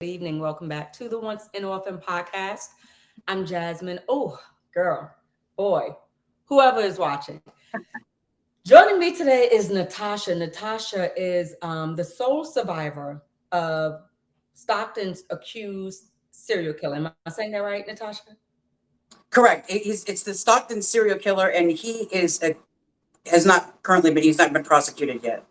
evening. Welcome back to the Once in Orphan podcast. I'm Jasmine. Oh, girl, boy, whoever is watching. Joining me today is Natasha. Natasha is the sole survivor of Stockton's accused serial killer. Am I saying that right, Natasha? Correct. It's the Stockton serial killer, and has not currently, but he's not been prosecuted yet.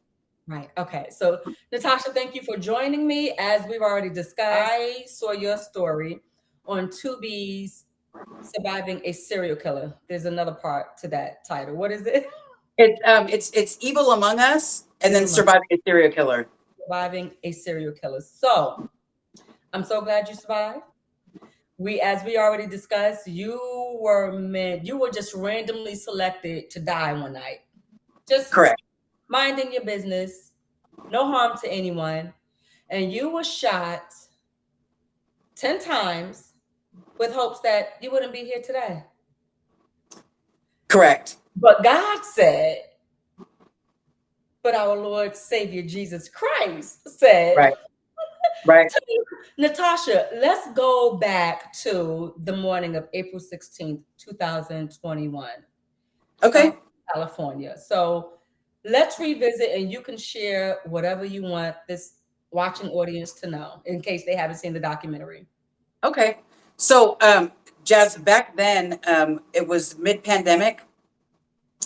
Right. Okay. So, Natasha, thank you for joining me. As we've already discussed, I saw your story on Tubi's Surviving a Serial Killer. There's another part to that title. What is it? It's Evil Among Us, and then Evil Among Surviving a Serial Killer. Surviving a Serial Killer. So, I'm so glad you survived. As we already discussed, you were just randomly selected to die one night. Just Correct. minding your business, no harm to anyone, and you were shot 10 times with hopes that you wouldn't be here today. Correct. But God said, but our Lord Savior Jesus Christ said, Right. Right. Natasha, let's go back to the morning of April 16th, 2021, Okay. California. So let's revisit and you can share whatever you want this watching audience to know in case they haven't seen the documentary. Okay. So, Jazz, back then, it was mid-pandemic,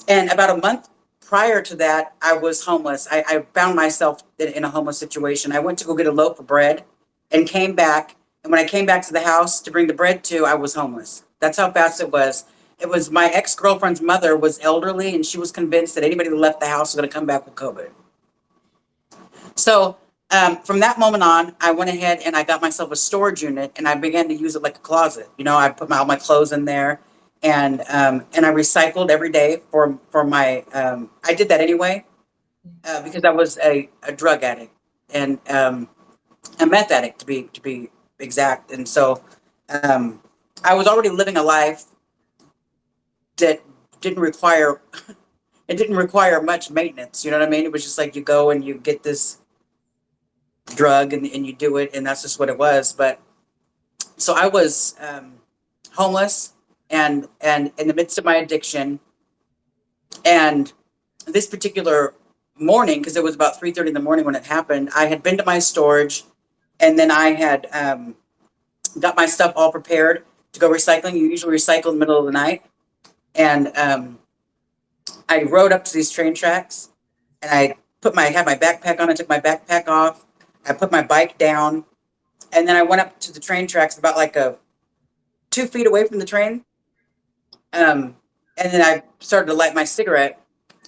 and about a month prior to that, I was homeless. I found myself in a homeless situation. I went to go get a loaf of bread and came back. And when I came back to the house to bring the bread to, I was homeless. That's how fast it was. It was my ex-girlfriend's mother was elderly, and she was convinced that anybody that left the house was going to come back with COVID. So from that moment on, I went ahead and I got myself a storage unit, and I began to use it like a closet. I put all my clothes in there, and I recycled every day for my. I did that anyway because I was a drug addict and a meth addict to be exact, and so um, I was already living a life that didn't require it didn't require much maintenance. You know what I mean? It was just like you go and you get this drug and you do it, and that's just what it was. But so I was homeless and in the midst of my addiction, and this particular morning, because it was about 3:30 in the morning when it happened, I had been to my storage, and then I had got my stuff all prepared to go recycling. You usually recycle in the middle of the night, and I rode up to these train tracks, and had my backpack on. I took my backpack off. I put my bike down, and then I went up to the train tracks about like 2 feet away from the train. And then I started to light my cigarette,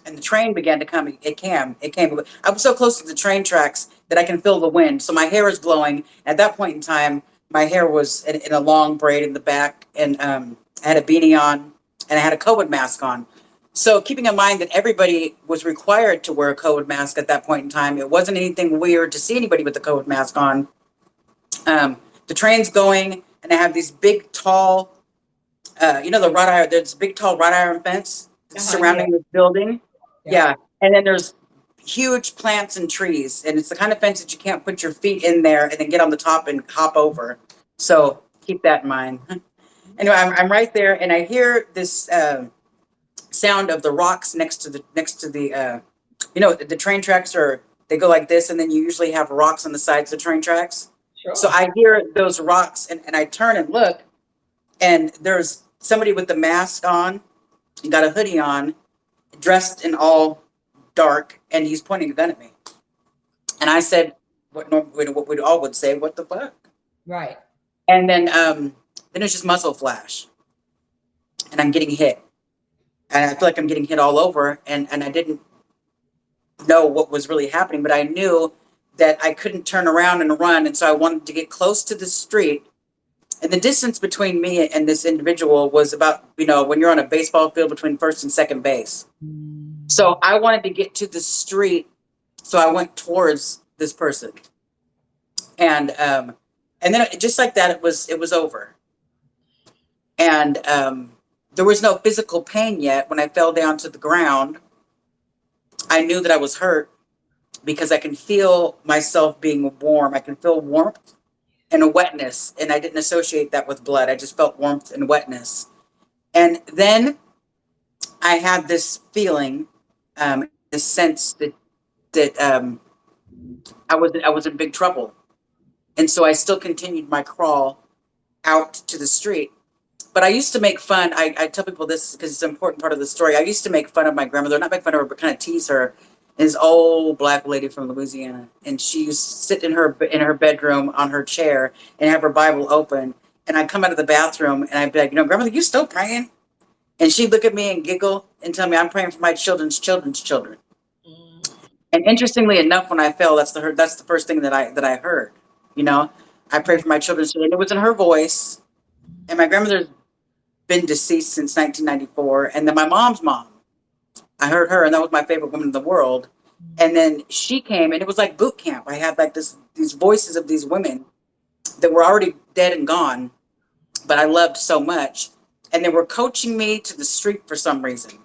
and the train began to come. It came. It came. I was so close to the train tracks that I can feel the wind. So my hair is blowing. At that point in time, my hair was in a long braid in the back, and I had a beanie on, and I had a COVID mask on. So keeping in mind that everybody was required to wear a COVID mask at that point in time, it wasn't anything weird to see anybody with a COVID mask on. The train's going, and I have these big, tall, the wrought iron. There's a big, tall wrought iron fence Yeah. surrounding this building. Yeah. Yeah, and then there's huge plants and trees, and it's the kind of fence that you can't put your feet in there and then get on the top and hop over. So keep that in mind. Anyway, I'm right there, and I hear this sound of the rocks next to the train tracks, or they go like this, and then you usually have rocks on the sides of the train tracks. So Sure. I hear those rocks, and I turn and look, and there's somebody with the mask on, and got a hoodie on, dressed in all dark, and he's pointing a gun at me. And I said, what we all would say, what the fuck? Right. And then it's just muzzle flash, and I'm getting hit, and I feel like I'm getting hit all over, and I didn't know what was really happening, but I knew that I couldn't turn around and run, and so I wanted to get close to the street. And the distance between me and this individual was about, when you're on a baseball field between first and second base. Mm. So I wanted to get to the street, so I went towards this person, and then just like that, it was over. And there was no physical pain yet. When I fell down to the ground, I knew that I was hurt because I can feel myself being warm. I can feel warmth and a wetness, and I didn't associate that with blood. I just felt warmth and wetness. And then I had this feeling, this sense that I was in big trouble, and so I still continued my crawl out to the street. But I used to make fun. I tell people this because it's an important part of the story. I used to make fun of my grandmother, not make fun of her, but kind of tease her. This old black lady from Louisiana, and she used to sit in her bedroom on her chair and have her Bible open. And I'd come out of the bathroom and I'd be like, grandmother, you still praying? And she'd look at me and giggle and tell me I'm praying for my children's children's children. Mm. And interestingly enough, when I fell, that's the first thing that I heard. I prayed for my children's children. It was in her voice, and my grandmother's been deceased since 1994. And then my mom's mom, I heard her, and that was my favorite woman in the world. And then she came, and it was like boot camp. I had like these voices of these women that were already dead and gone, but I loved so much. And they were coaching me to the street for some reason.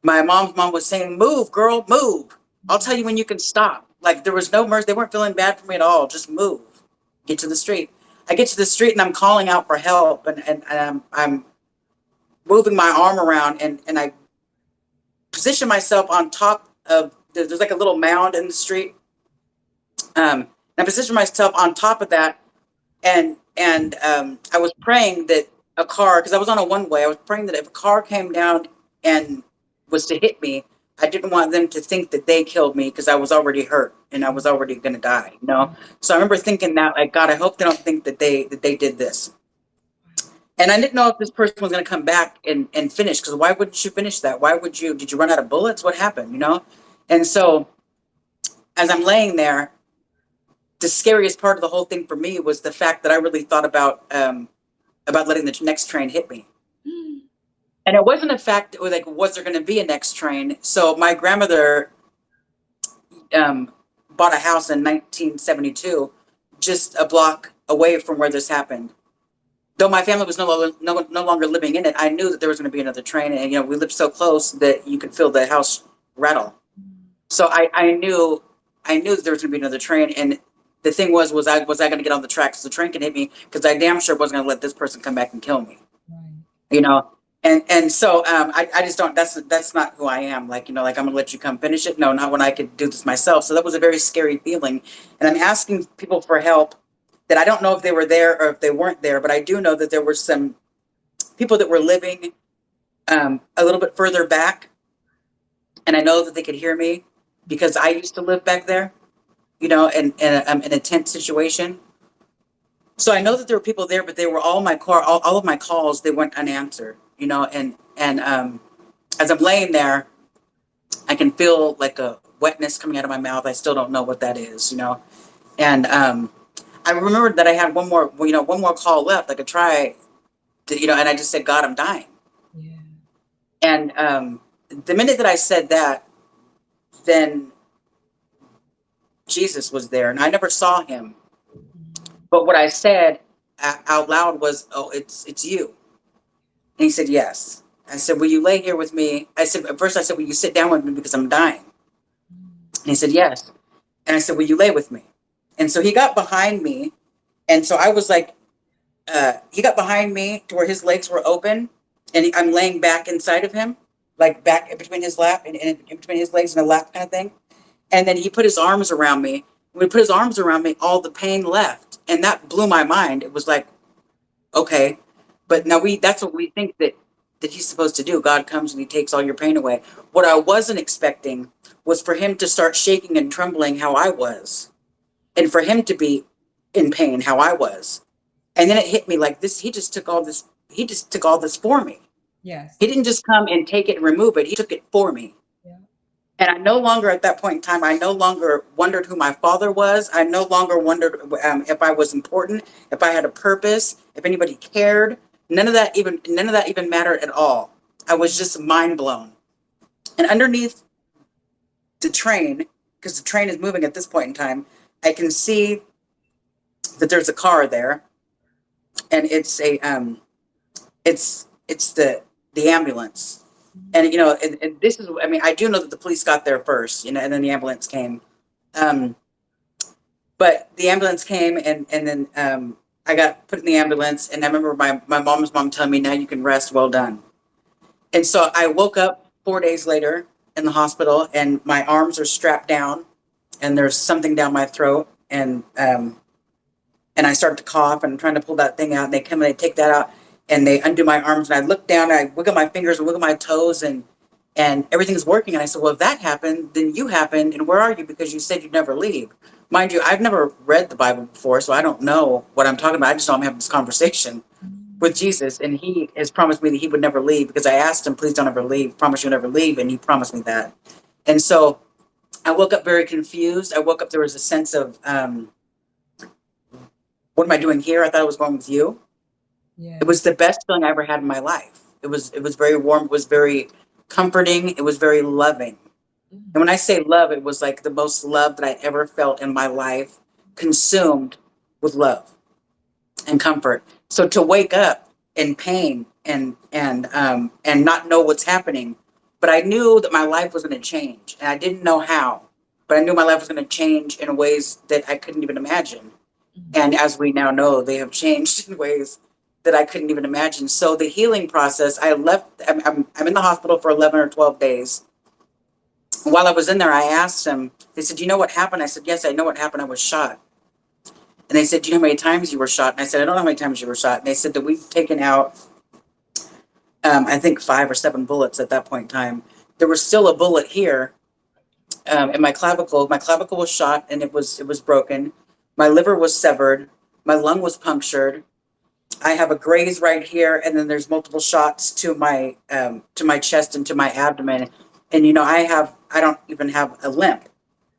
My mom's mom was saying, "Move, girl, move. I'll tell you when you can stop." Like there was no mercy. They weren't feeling bad for me at all. Just move. Get to the street. I get to the street and I'm calling out for help, and I'm moving my arm around, and I position myself on top of, there's like a little mound in the street. And I position myself on top of that, and I was praying that a car, because I was on a one-way, I was praying that if a car came down and was to hit me, I didn't want them to think that they killed me because I was already hurt and I was already going to die. So I remember thinking that, like, God, I hope they don't think that they did this. And I didn't know if this person was going to come back and finish, because why wouldn't you finish that? Did you run out of bullets? What happened? And so as I'm laying there, the scariest part of the whole thing for me was the fact that I really thought about letting the next train hit me. And it wasn't a fact that, like, was there going to be a next train? So my grandmother bought a house in 1972, just a block away from where this happened. Though my family was no longer living in it, I knew that there was going to be another train, and we lived so close that you could feel the house rattle. So I knew that there was going to be another train, and the thing was I going to get on the tracks so the train can hit me, because I damn sure wasn't going to let this person come back and kill me. Right. And so I just don't. That's not who I am. Like, like, I'm going to let you come finish it. No, not when I could do this myself. So that was a very scary feeling, and I'm asking people for help. That I don't know if they were there or if they weren't there, but I do know that there were some people that were living a little bit further back, and I know that they could hear me because I used to live back there, in a tent situation. So I know that there were people there, but they were all of my calls, they went unanswered, and as I'm laying there, I can feel like a wetness coming out of my mouth. I still don't know what that is, and I remembered that I had one more call left. I could try to, and I just said, "God, I'm dying." Yeah. And the minute that I said that, then Jesus was there, and I never saw him. But what I said out loud was, "Oh, it's you." And he said, "Yes." I said, "Will you lay here with me?" At first I said, "Will you sit down with me because I'm dying?" And he said, "Yes." And I said, "Will you lay with me?" And so he got behind me. And so I was like, he got behind me to where his legs were open, and I'm laying back inside of him, like back in between his lap and in between his legs and a lap kind of thing. And then he put his arms around me. When he put his arms around me, all the pain left. And that blew my mind. It was like, okay, but now that's what we think that he's supposed to do. God comes and he takes all your pain away. What I wasn't expecting was for him to start shaking and trembling how I was, and for him to be in pain how I was. And then it hit me like this. He just took all this for me. Yes. He didn't just come and take it and remove it. He took it for me. Yeah. And I no longer, at that point in time, I no longer wondered who my father was. I no longer wondered if I was important, if I had a purpose, if anybody cared. None of that even mattered at all. I was just mind blown. And underneath the train, because the train is moving at this point in time, I can see that there's a car there, and it's the ambulance. And and this is, I mean, I do know that the police got there first, and then the ambulance came. But the ambulance came, and then I got put in the ambulance, and I remember my mom's mom telling me, "Now you can rest. Well done." And so I woke up 4 days later in the hospital, and my arms are strapped down, and there's something down my throat, and I start to cough, and I'm trying to pull that thing out, and they come and they take that out, and they undo my arms, and I look down, and I wiggle my fingers and wiggle my toes, and everything's working. And I said, well, if that happened, then you happened, and where are you? Because you said you'd never leave. Mind you, I've never read the Bible before, so I don't know what I'm talking about. I just know I'm having this conversation with Jesus, and he has promised me that he would never leave, because I asked him, please don't ever leave, promise you'll never leave, and he promised me that. And so I woke up very confused. I woke up, there was a sense of, what am I doing here? I thought I was going with you. Yeah. It was the best feeling I ever had in my life. It was very warm, it was very comforting, it was very loving. And when I say love, it was like the most love that I ever felt in my life, consumed with love and comfort. So to wake up in pain and not know what's happening, but I knew that my life was going to change, and I didn't know how, but I knew my life was going to change in ways that I couldn't even imagine. And as we now know, they have changed in ways that I couldn't even imagine. So the healing process, I left, I'm in the hospital for 11 or 12 days. While I was in there, I asked them, they said, you know what happened? I said, yes, I know what happened. I was shot. And they said, do you know how many times you were shot? And I said, I don't know how many times you were shot. And they said that we've taken out, I think 5 or 7 bullets at that point in time. There was still a bullet here in my clavicle. My clavicle was shot, and it was broken. My liver was severed. My lung was punctured. I have a graze right here, and then there's multiple shots to my chest and to my abdomen. And I don't even have a limp.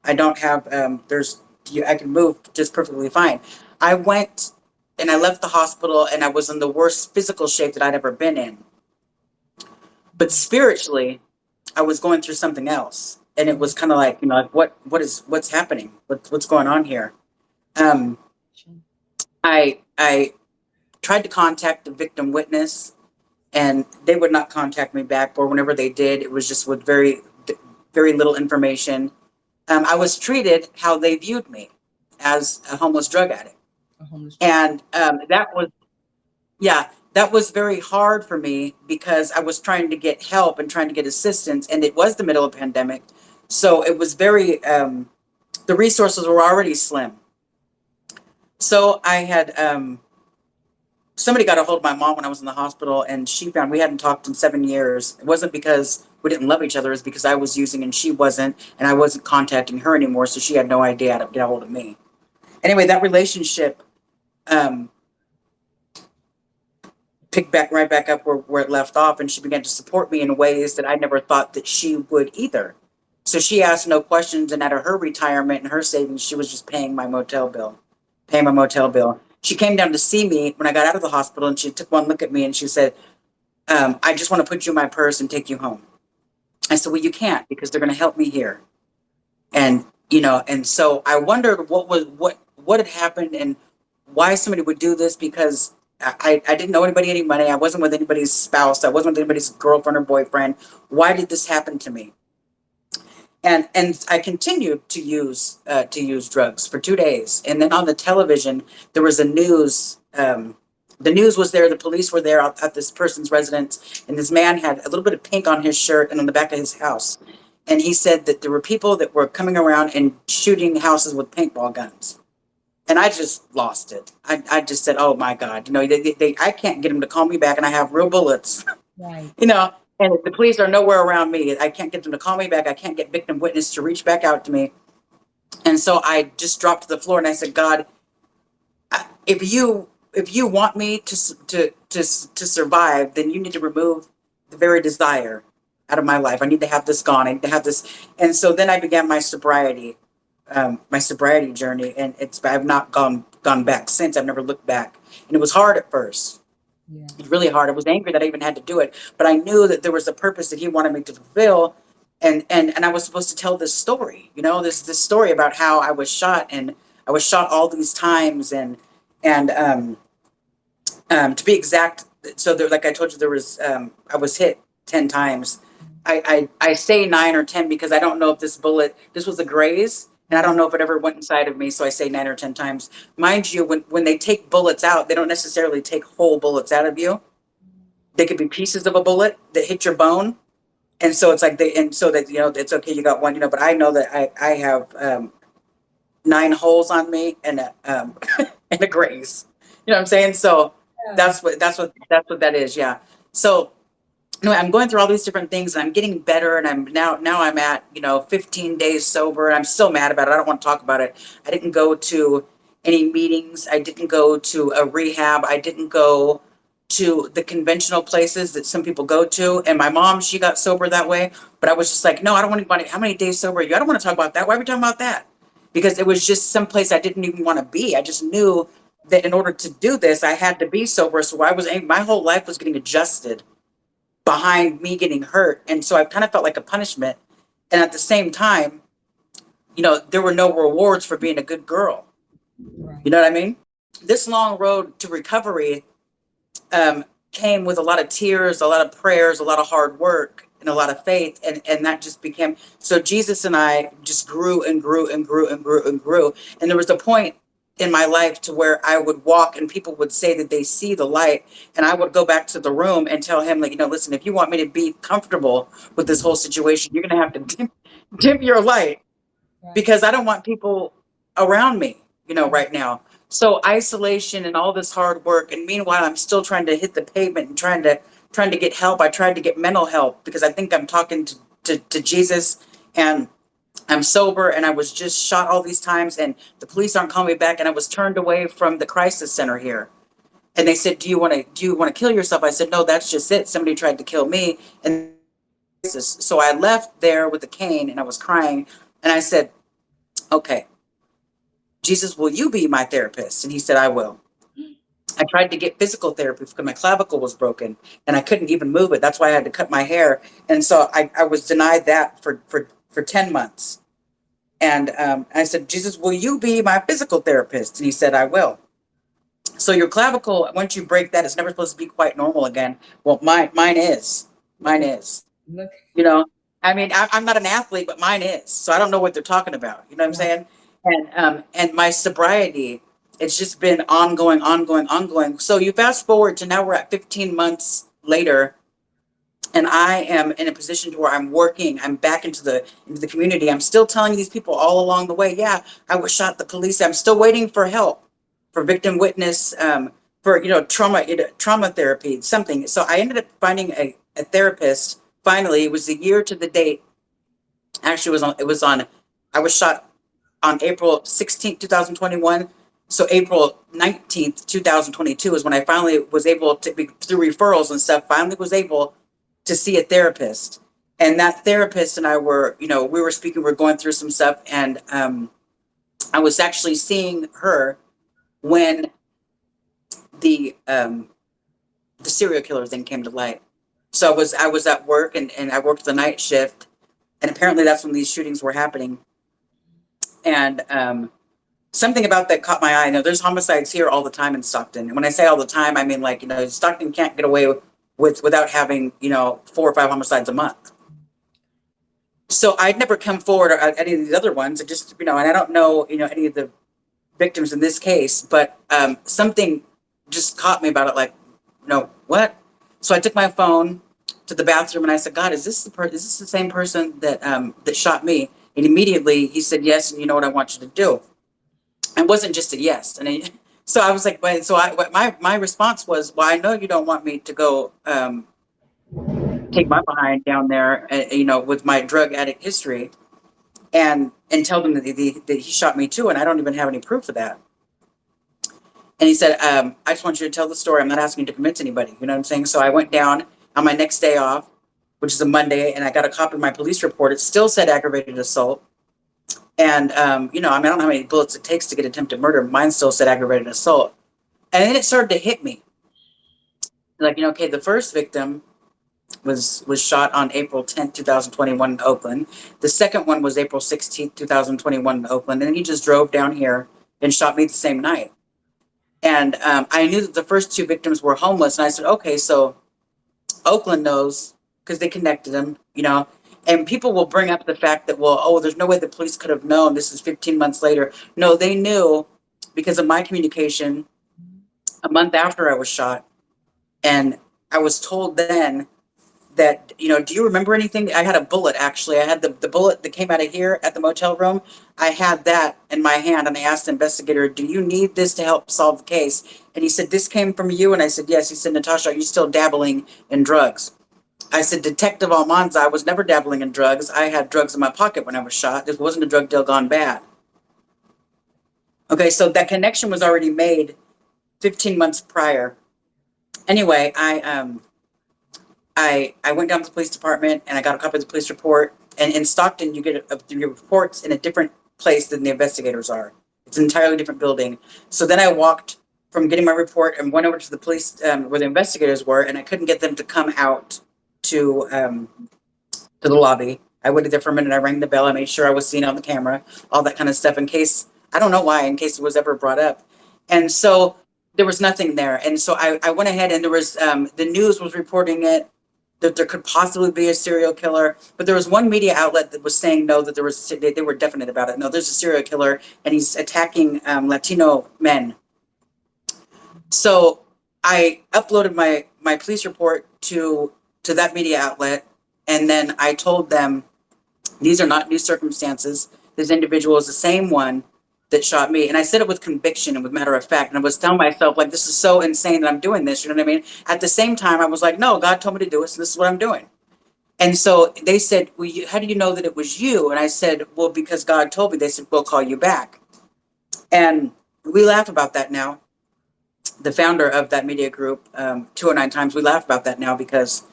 I don't have I can move just perfectly fine. I went and I left the hospital, and I was in the worst physical shape that I'd ever been in. But spiritually, I was going through something else, and it was kind of like, like what's happening? What's going on here? I tried to contact the victim witness, and they would not contact me back, or whenever they did, it was just with very, very little information. I was treated how they viewed me, as a homeless drug addict. And that was very hard for me, because I was trying to get help and trying to get assistance, and it was the middle of the pandemic. So it was very, the resources were already slim. So I had, somebody got a hold of my mom when I was in the hospital, and she found we hadn't talked in 7 years. It wasn't because we didn't love each other. It was because I was using and she wasn't, and I wasn't contacting her anymore. So she had no idea how to get a hold of me. Anyway, that relationship picked right back up where it left off, and she began to support me in ways that I never thought that she would either. So she asked no questions, and out of her retirement and her savings, she was just paying my motel bill. She came down to see me when I got out of the hospital, and she took one look at me, and she said, I just want to put you in my purse and take you home. I said, well, you can't, because they're going to help me here. And, and so I wondered what had happened and why somebody would do this, because I didn't know anybody, any money. I wasn't with anybody's spouse. I wasn't with anybody's girlfriend or boyfriend. Why did this happen to me? And I continued to use drugs for 2 days. And then on the television, there was a news. The news was there. The police were there at this person's residence. And this man had a little bit of pink on his shirt and on the back of his house. And he said that there were people that were coming around and shooting houses with paintball guns. And I just lost it. I just said, oh, my God. I can't get them to call me back, and I have real bullets. Right. And the police are nowhere around me. I can't get them to call me back. I can't get victim witness to reach back out to me. And so I just dropped to the floor, and I said, God, if you want me to survive, then you need to remove the very desire out of my life. I need to have this gone. I need to have this. And so then I began my sobriety journey, and I've not gone back since. I've never looked back. And it was hard at first. Yeah. It was really hard. I was angry that I even had to do it, but I knew that there was a purpose that he wanted me to fulfill. And I was supposed to tell this story, this story about how I was shot, and I was shot all these times, and to be exact, so there, like I told you, there was I was hit 10 times. I say 9 or 10 because I don't know if this was a graze, And I don't know if it ever went inside of me, so I say 9 or 10 times. Mind you, when they take bullets out, they don't necessarily take whole bullets out of you. They could be pieces of a bullet that hit your bone. And so it's like and so that, it's okay, you got one, but I know that I have 9 holes on me and and a graze. You know what I'm saying? So Yeah. that's what that is. Yeah. So anyway, I'm going through all these different things and I'm getting better, and I'm now I'm at, 15 days sober, and I'm still mad about it. I don't want to talk about it. I didn't go to any meetings. I didn't go to a rehab. I didn't go to the conventional places that some people go to. And my mom, she got sober that way. But I was just like, no, I don't want anybody. How many days sober are you? I don't want to talk about that. Why are we talking about that? Because it was just some place I didn't even want to be. I just knew that in order to do this, I had to be sober. So my whole life was getting adjusted behind me getting hurt. And so I kind of felt like a punishment. And at the same time, there were no rewards for being a good girl. Right. You know what I mean? This long road to recovery came with a lot of tears, a lot of prayers, a lot of hard work, and a lot of faith. And that just became, so Jesus and I just grew and grew and grew and grew and grew. And there was a point in my life to where I would walk and people would say that they see the light, and I would go back to the room and tell him, like, listen, if you want me to be comfortable with this whole situation, you're going to have to dim your light, Right. because I don't want people around me, Right. right now. So isolation and all this hard work, and meanwhile, I'm still trying to hit the pavement and trying to get help. I tried to get mental help because I think I'm talking to Jesus, and I'm sober, and I was just shot all these times, and the police aren't calling me back, and I was turned away from the crisis center here. And they said, do you want to kill yourself? I said, no, that's just it. Somebody tried to kill me. And so I left there with a cane, and I was crying, and I said, okay, Jesus, will you be my therapist? And he said, I will. I tried to get physical therapy because my clavicle was broken and I couldn't even move it. That's why I had to cut my hair. And so I was denied that for 10 months. And I said, Jesus, will you be my physical therapist? And he said, I will. So your clavicle, once you break that, it's never supposed to be quite normal again. Well, mine is. Mine is. Look. I mean, I'm not an athlete, but mine is. So I don't know what they're talking about. You know what I'm saying? And my sobriety, it's just been ongoing, ongoing, ongoing. So you fast forward to now we're at 15 months later, and I am in a position to where I'm working. I'm back into the community. I'm still telling these people all along the way, yeah, I was shot at the police. I'm still waiting for help, for victim witness, for trauma therapy, something. So I ended up finding a therapist. Finally, it was the year to the date. Actually, I was shot on April 16th, 2021. So April 19th, 2022 is when I finally was able to be, through referrals and stuff, finally was able to see a therapist. And that therapist and I were, we were speaking, we are going through some stuff. And I was actually seeing her when the serial killer thing came to light. So I was at work, and I worked the night shift, and apparently that's when these shootings were happening. And something about that caught my eye. There's homicides here all the time in Stockton. And when I say all the time, I mean, like, Stockton can't get away without having, 4 or 5 homicides a month. So I'd never come forward at any of these other ones. I just, and I don't know, any of the victims in this case, but something just caught me about it. Like, what? So I took my phone to the bathroom and I said, God, is this the same person that that shot me? And immediately he said, yes. And you know what I want you to do? And it wasn't just a yes. And so I was like, my response was, well, I know you don't want me to go take my behind down there, with my drug addict history, and tell them that he shot me too. And I don't even have any proof of that. And he said, I just want you to tell the story. I'm not asking you to convince anybody. You know what I'm saying? So I went down on my next day off, which is a Monday, and I got a copy of my police report. It still said aggravated assault. And, I don't know how many bullets it takes to get attempted murder. Mine still said aggravated assault. And then it started to hit me. Like, okay, the first victim was shot on April 10th, 2021 in Oakland. The second one was April 16th, 2021 in Oakland. And he just drove down here and shot me the same night. And I knew that the first 2 victims were homeless. And I said, okay, so Oakland knows because they connected them, And people will bring up the fact that, well, oh, there's no way the police could have known. This is 15 months later. No, they knew because of my communication a month after I was shot. And I was told then that, do you remember anything? I had a bullet, actually. I had the bullet that came out of here at the motel room. I had that in my hand, and I asked the investigator, do you need this to help solve the case? And he said, this came from you? And I said, yes. He said, Natasha, are you still dabbling in drugs? I said, Detective Almanza, I was never dabbling in drugs. I had drugs in my pocket when I was shot. This wasn't a drug deal gone bad. Okay, so that connection was already made 15 months prior. Anyway, I went down to the police department and I got a copy of the police report. And in Stockton, you get your reports in a different place than the investigators are. It's an entirely different building. So then I walked from getting my report and went over to the police where the investigators were, and I couldn't get them to come out to the lobby. I waited there for a minute. I rang the bell. I made sure I was seen on the camera, all that kind of stuff in case, I don't know why, in case it was ever brought up. And so there was nothing there. And so I went ahead, and there was, the news was reporting it, that there could possibly be a serial killer. But there was one media outlet that was saying no, that they were definite about it. No, there's a serial killer and he's attacking Latino men. So I uploaded my police report to that media outlet. And then I told them, these are not new circumstances. This individual is the same one that shot me. And I said it with conviction and with matter of fact. And I was telling myself, like, this is so insane that I'm doing this. You know what I mean? At the same time, I was like, no, God told me to do it. So this is what I'm doing. And so they said, well, how do you know that it was you? And I said, well, because God told me. They said, we'll call you back. And we laugh about that now. The founder of that media group, 209 Times, we laugh about that now because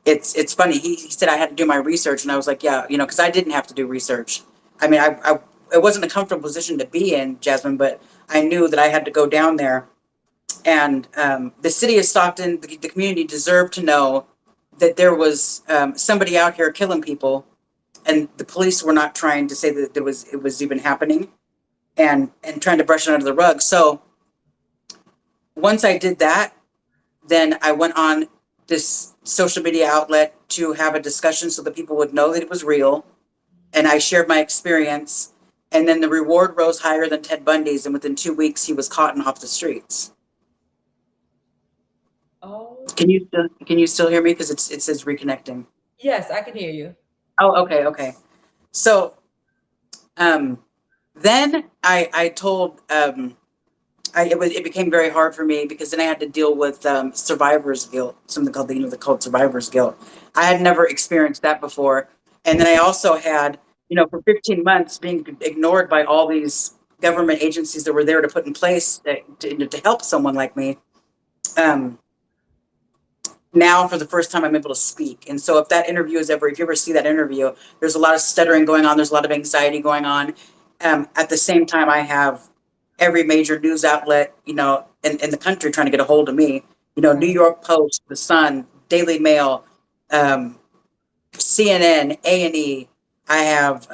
it's funny. He said I had to do my research, and I was like, yeah, because I didn't have to do research. I mean, it wasn't a comfortable position to be in, Jasmine, but I knew that I had to go down there. And the city of Stockton, the community deserved to know that there was somebody out here killing people, and the police were not trying to say that it was even happening, and trying to brush it under the rug. So once I did that, then I went on this social media outlet to have a discussion so that people would know that it was real. And I shared my experience. And then the reward rose higher than Ted Bundy's. And within 2 weeks, he was caught and off the streets. Oh. Can you still hear me? Because it says reconnecting. Yes, I can hear you. Oh, okay. So then I told it became very hard for me because then I had to deal with survivor's guilt, something called survivor's guilt. I had never experienced that before. And then I also had, for 15 months being ignored by all these government agencies that were there to put in place to help someone like me. Now for the first time, I'm able to speak. And so if you ever see that interview, there's a lot of stuttering going on. There's a lot of anxiety going on. At the same time, I have every major news outlet, in the country trying to get a hold of me, New York Post, The Sun, Daily Mail, CNN, A&E. I have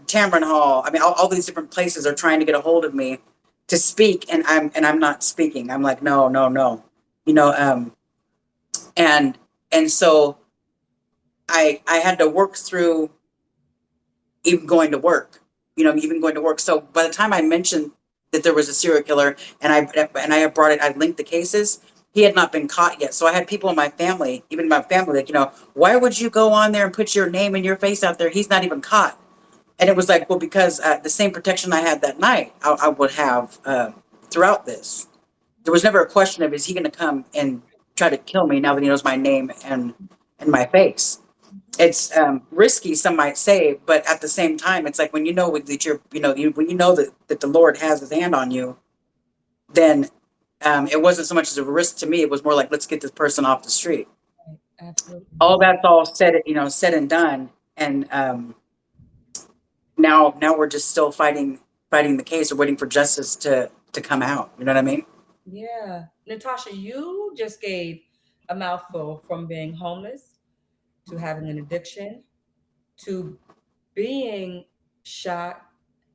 Tamron Hall. I mean, all these different places are trying to get a hold of me to speak, and I'm not speaking. I'm like, no. And so I had to work through even going to work. So by the time I mentioned that there was a serial killer and I had brought it, I linked the cases, he had not been caught yet. So I had people in my family, even my family, like, why would you go on there and put your name and your face out there? He's not even caught. And it was like, well, because the same protection I had that night, I would have throughout this. There was never a question of, is he going to come and try to kill me now that he knows my name and my face? It's risky, some might say, but at the same time, it's like when that when you know that the Lord has His hand on you, then it wasn't so much as a risk to me. It was more like, let's get this person off the street. Absolutely. All that's all said and done, and now we're just still fighting the case or waiting for justice to come out. You know what I mean? Yeah. Natasha, you just gave a mouthful from being homeless to having an addiction to being shot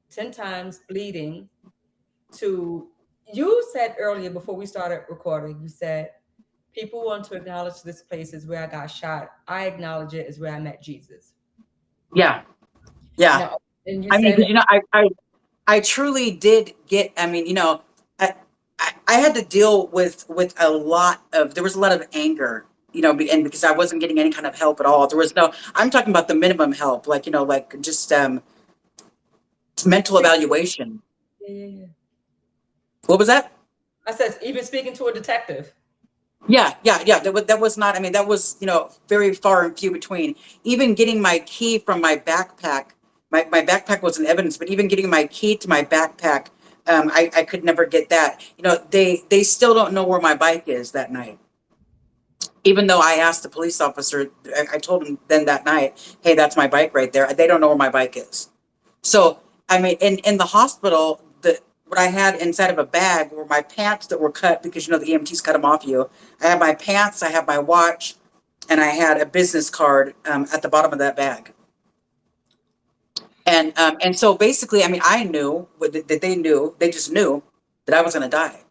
10 times, bleeding, to you said earlier before we started recording, you said, people want to acknowledge this place is where I got shot. I acknowledge it as where I met Jesus. Yeah. Yeah. Now, and you I mean, said, because I truly did get. I mean, I, I had to deal with a lot of. There was a lot of anger, and because I wasn't getting any kind of help at all. There was no. I'm talking about the minimum help, like like just mental speak, evaluation. yeah, yeah, yeah. What was that? I said, even speaking to a detective. Yeah, yeah, yeah. That was not. I mean, that was very far and few between. Even getting my key from my backpack. My backpack was an evidence, but even getting my key to my backpack, I could never get that. They still don't know where my bike is that night. Even though I asked the police officer, I told him then that night, hey, that's my bike right there. They don't know where my bike is. So, I mean, in the hospital, what I had inside of a bag were my pants that were cut because the EMTs cut them off you. I had my pants, I had my watch, and I had a business card at the bottom of that bag. And so basically, I mean, I knew that they knew, they just knew that I was going to die.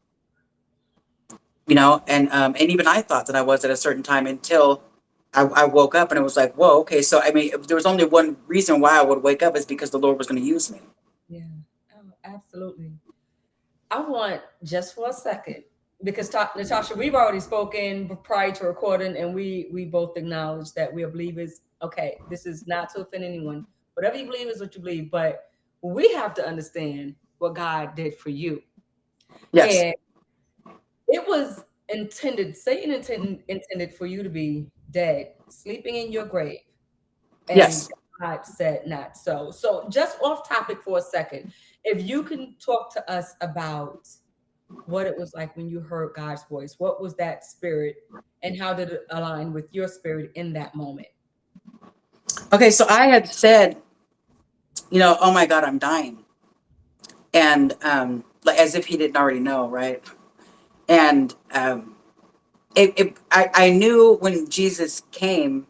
And even I thought that I was at a certain time until I woke up and it was like, whoa, okay. So I mean, there was only one reason why I would wake up is because the Lord was going to use me. Yeah, oh, absolutely. I want just for a second, because Natasha, we've already spoken prior to recording, and we both acknowledge that we are believers. Okay, this is not to offend anyone. Whatever you believe is what you believe, but we have to understand what God did for you, Yes, and it was intended. Satan intended for you to be dead, sleeping in your grave, and yes. God said not so. So, just off topic for a second, if you can talk to us about what it was like when you heard God's voice. What was that spirit, and how did it align with your spirit in that moment? Okay, so I had said, oh my God, I'm dying. And like as if he didn't already know, right? And I knew when Jesus came,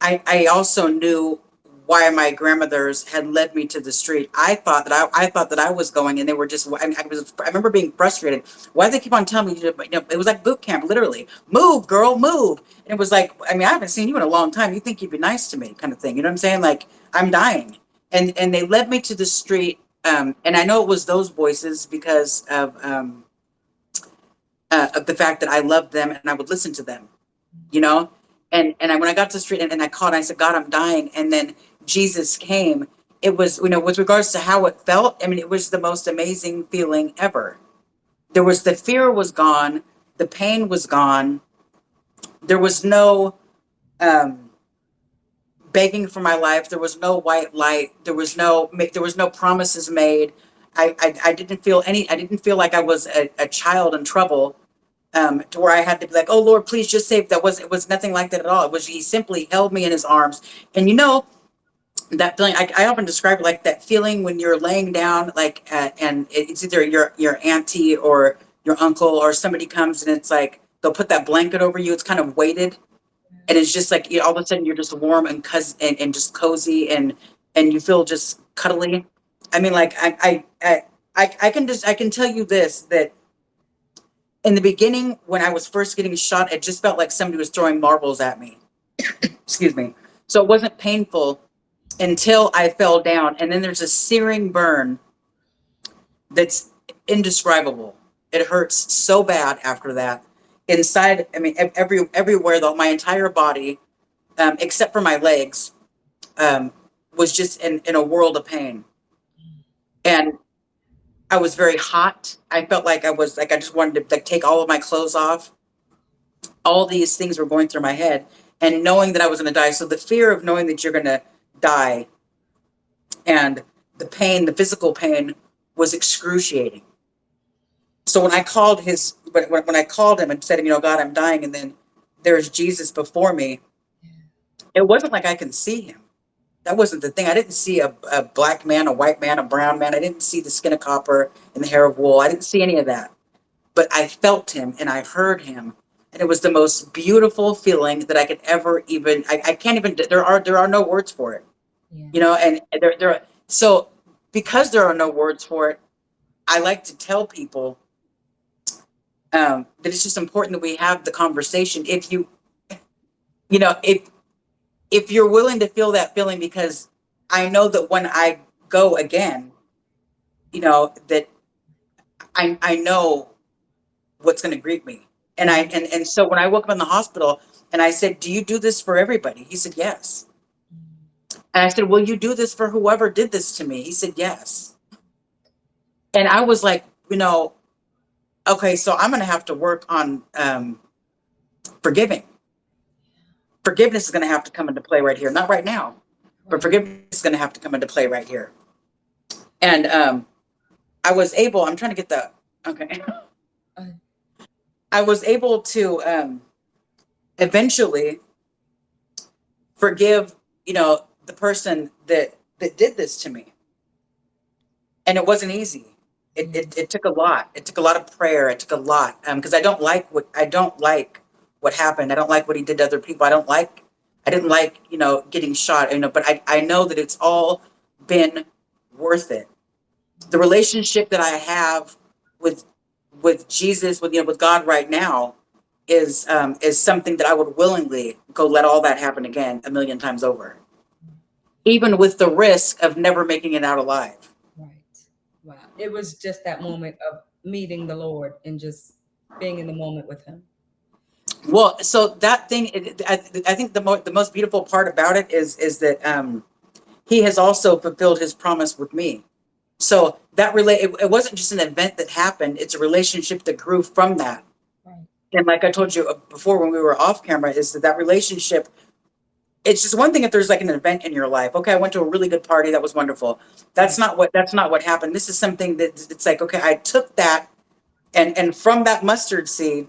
I also knew why my grandmothers had led me to the street. I thought that I was going, and they were just. I remember being frustrated. Why do they keep on telling me? It was like boot camp, literally. Move, girl, move. And it was like, I mean, I haven't seen you in a long time. You think you'd be nice to me, kind of thing. You know what I'm saying? Like I'm dying, and they led me to the street. And I know it was those voices because of the fact that I loved them and I would listen to them, you know? When I got to the street and I called, I said, God, I'm dying. And then Jesus came. It was, with regards to how it felt, I mean, it was the most amazing feeling ever. The fear was gone. The pain was gone. There was no um, begging for my life. There was no white light. There was no promises made. I didn't feel I didn't feel like I was a child in trouble to where I had to be like, "Oh Lord, please just save." It was nothing like that at all. It was He simply held me in His arms, and that feeling. I often describe it like that feeling when you're laying down, like, and it's either your auntie or your uncle or somebody comes and it's like they'll put that blanket over you. It's kind of weighted, and it's just like all of a sudden you're just warm and just cozy and you feel just cuddly. I mean, like I can tell you this that in the beginning, when I was first getting shot, it just felt like somebody was throwing marbles at me. Excuse me. So it wasn't painful until I fell down. And then there's a searing burn that's indescribable. It hurts so bad after that. Inside, I mean, everywhere, though, my entire body, except for my legs, um, was just in a world of pain. And I was very hot. I felt like I just wanted to like take all of my clothes off. All these things were going through my head and knowing that I was going to die. So the fear of knowing that you're going to die and the pain, the physical pain was excruciating. So when I called him and said, God, I'm dying. And then there's Jesus before me. It wasn't like I can see him. That wasn't the thing. I didn't see a black man, a white man, a brown man. I didn't see the skin of copper and the hair of wool. I didn't see any of that. But I felt him and I heard him. And it was the most beautiful feeling that I could ever even, I can't even, there are no words for it, Yeah. and so because there are no words for it, I like to tell people that it's just important that we have the conversation. If you, if if you're willing to feel that feeling, because I know that when I go again, that I know what's going to greet me. And so when I woke up in the hospital and I said, "Do you do this for everybody?" He said, "Yes." And I said, "Will you do this for whoever did this to me?" He said, "Yes." And I was like, okay, so I'm going to have to work on forgiving. Forgiveness is going to have to come into play right here. Not right now, but forgiveness is going to have to come into play right here. And I was able, I'm trying to get the, okay. I was able to eventually forgive, the person that did this to me. And it wasn't easy. It took a lot. It took a lot of prayer. It took a lot, because I don't like what happened. I don't like what he did to other people. I didn't like, getting shot, but I know that it's all been worth it. The relationship that I have with Jesus, with God right now, is something that I would willingly go let all that happen again a million times over, even with the risk of never making it out alive. Right. Wow. It was just that moment of meeting the Lord and just being in the moment with him. Well, so that thing, I think the most beautiful part about it is that he has also fulfilled his promise with me. So it wasn't just an event that happened; it's a relationship that grew from that. Right. And like I told you before when we were off camera, is that relationship. It's just one thing if there's like an event in your life. Okay, I went to a really good party. That was wonderful. That's not what happened. This is something that it's like, okay, I took that, and from that mustard seed,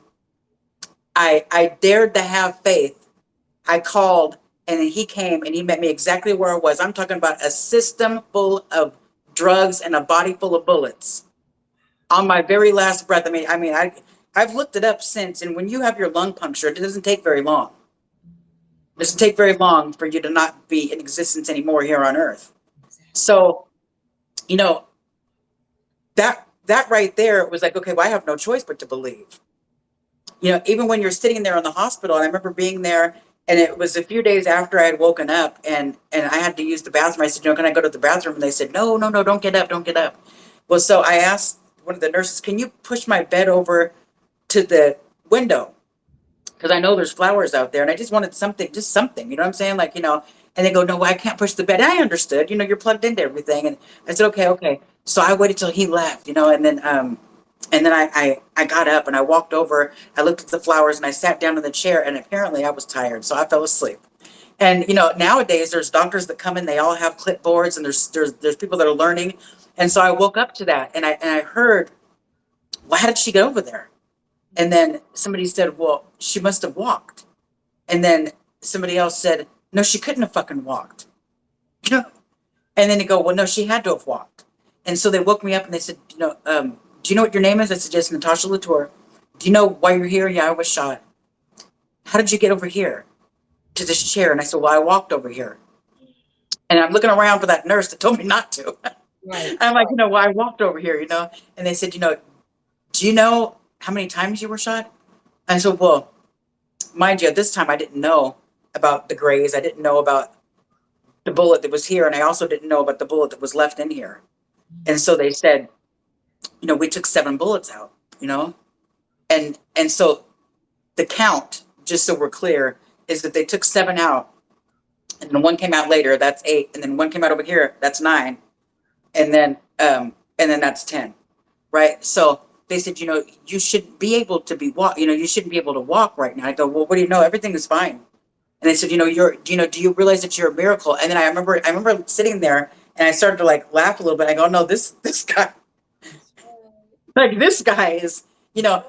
I dared to have faith. I called, and then he came and he met me exactly where I was. I'm talking about a system full of drugs and a body full of bullets on my very last breath. I've looked it up since, and when you have your lung punctured, it doesn't take very long. It doesn't take very long for you to not be in existence anymore here on earth. So, that right there was like, okay, well, I have no choice but to believe. Even when you're sitting there in the hospital, and I remember being there, and it was a few days after I had woken up, and I had to use the bathroom. I said, can I go to the bathroom? And they said, no, don't get up, don't get up. Well, so I asked one of the nurses, can you push my bed over to the window? Because I know there's flowers out there, and I just wanted something, you know what I'm saying? And they go, no, I can't push the bed. And I understood, you're plugged into everything. And I said, okay. So I waited till he left, and then I got up and I walked over, I looked at the flowers and I sat down in the chair, and apparently I was tired. So I fell asleep. And, nowadays there's doctors that come in, they all have clipboards, and there's people that are learning. And so I woke up to that, and I heard, well, how did she get over there? And then somebody said, well, she must have walked. And then somebody else said, no, she couldn't have fucking walked. And then they go, well, no, she had to have walked. And so they woke me up and they said, do you know what your name is? I said, yes, Natasha LaTour. Do you know why you're here? Yeah, I was shot. How did you get over here to this chair? And I said, well, I walked over here. And I'm looking around for that nurse that told me not to. Right. I'm like, well, I walked over here, And they said, do you know how many times you were shot? I said, well, mind you, at this time I didn't know about the graze. I didn't know about the bullet that was here. And I also didn't know about the bullet that was left in here. And so they said, we took 7 bullets out, and so the count, just so we're clear, is that they took 7 out, and then 1 came out later, that's 8, and then 1 came out over here, that's 9, and then that's 10, right? So they said, you should be able to you shouldn't be able to walk right now. I go, well, what do you know? Everything is fine. And they said, do you realize that you're a miracle? And then I remember sitting there, and I started to laugh a little bit. I go, no, this guy. This guy is,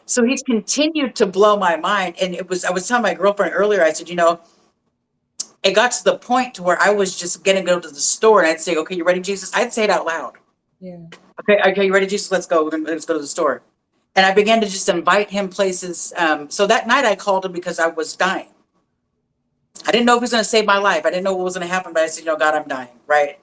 so he's continued to blow my mind. And I was telling my girlfriend earlier, I said, it got to the point to where I was just going to go to the store, and I'd say, okay, you ready, Jesus? I'd say it out loud. Yeah. Okay, you ready, Jesus? Let's go. Let's go to the store. And I began to just invite him places. So that night I called him because I was dying. I didn't know if he was going to save my life. I didn't know what was going to happen, but I said, God, I'm dying, right?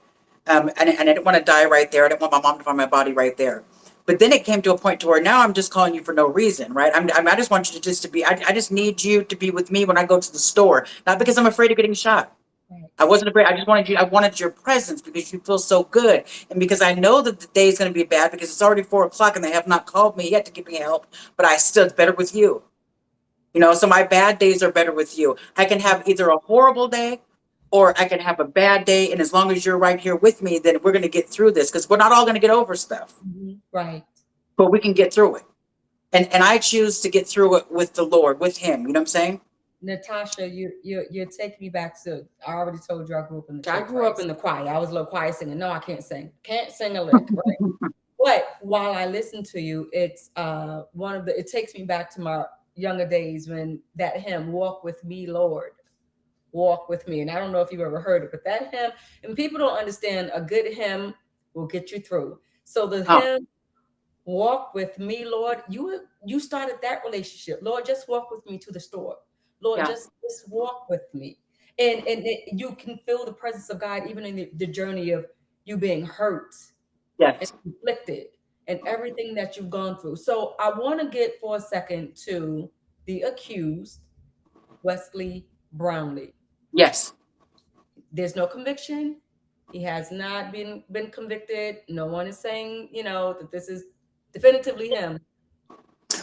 And I didn't want to die right there. I didn't want my mom to find my body right there. But then it came to a point to where now I'm just calling you for no reason, right? I just want you to I just need you to be with me when I go to the store, not because I'm afraid of getting shot. Right. I wasn't afraid. I wanted your presence because you feel so good. And because I know that the day is going to be bad because it's already 4 o'clock and they have not called me yet to give me help, but I still, it's better with you. So my bad days are better with you. I can have either a horrible day or I can have a bad day. And as long as you're right here with me, then we're going to get through this because we're not all going to get over stuff, Right. but we can get through it. And I choose to get through it with the Lord, with him. You know what I'm saying? Natasha, you're taking me back to, I already told you I grew up in the church. I grew up in the choir. I was a little choir singer. No, I can't sing. Can't sing a lick, right? But while I listen to you, it's it takes me back to my younger days when that hymn, Walk With Me, Lord, Walk With Me. And I don't know if you've ever heard it, but that hymn, and people don't understand, a good hymn will get you through. So the Oh, hymn, Walk With Me, Lord, you started that relationship. Lord, just walk with me to the store. Lord, yeah. just walk with me. You can feel the presence of God even in the journey of you being hurt and Yes. conflicted and everything that you've gone through. So I want to get for a second to the accused, Wesley Brownlee. Yes. There's no conviction. He has not been convicted. No one is saying, that this is definitively him.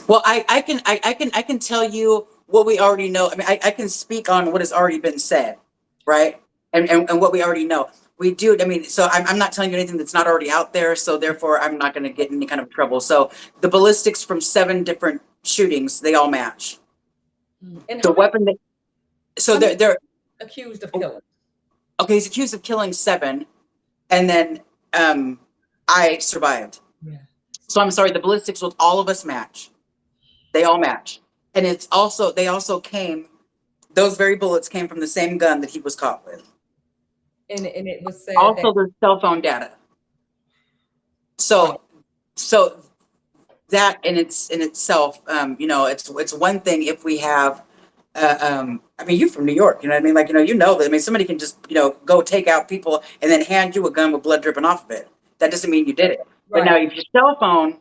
Well, I can tell you what we already know. I mean, I can speak on what has already been said, right? And what we already know. We do. I mean, so I'm not telling you anything that's not already out there. So therefore, I'm not going to get in any kind of trouble. So the ballistics from 7 different shootings, they all match. And The how many, weapon. So how many they're accused of killing? okay. He's accused of killing 7, and then I survived. Yeah. So I'm sorry. The ballistics with all of us match. They all match, and they also came. Those very bullets came from the same gun that he was caught with. And it was said that, Also, the cell phone data. right. So, so that in itself, it's one thing if we have. I mean, you're from New York, you know what I mean? Like, that. I mean, somebody can just, go take out people and then hand you a gun with blood dripping off of it. That doesn't mean you did it. But now, Right. if your cell phone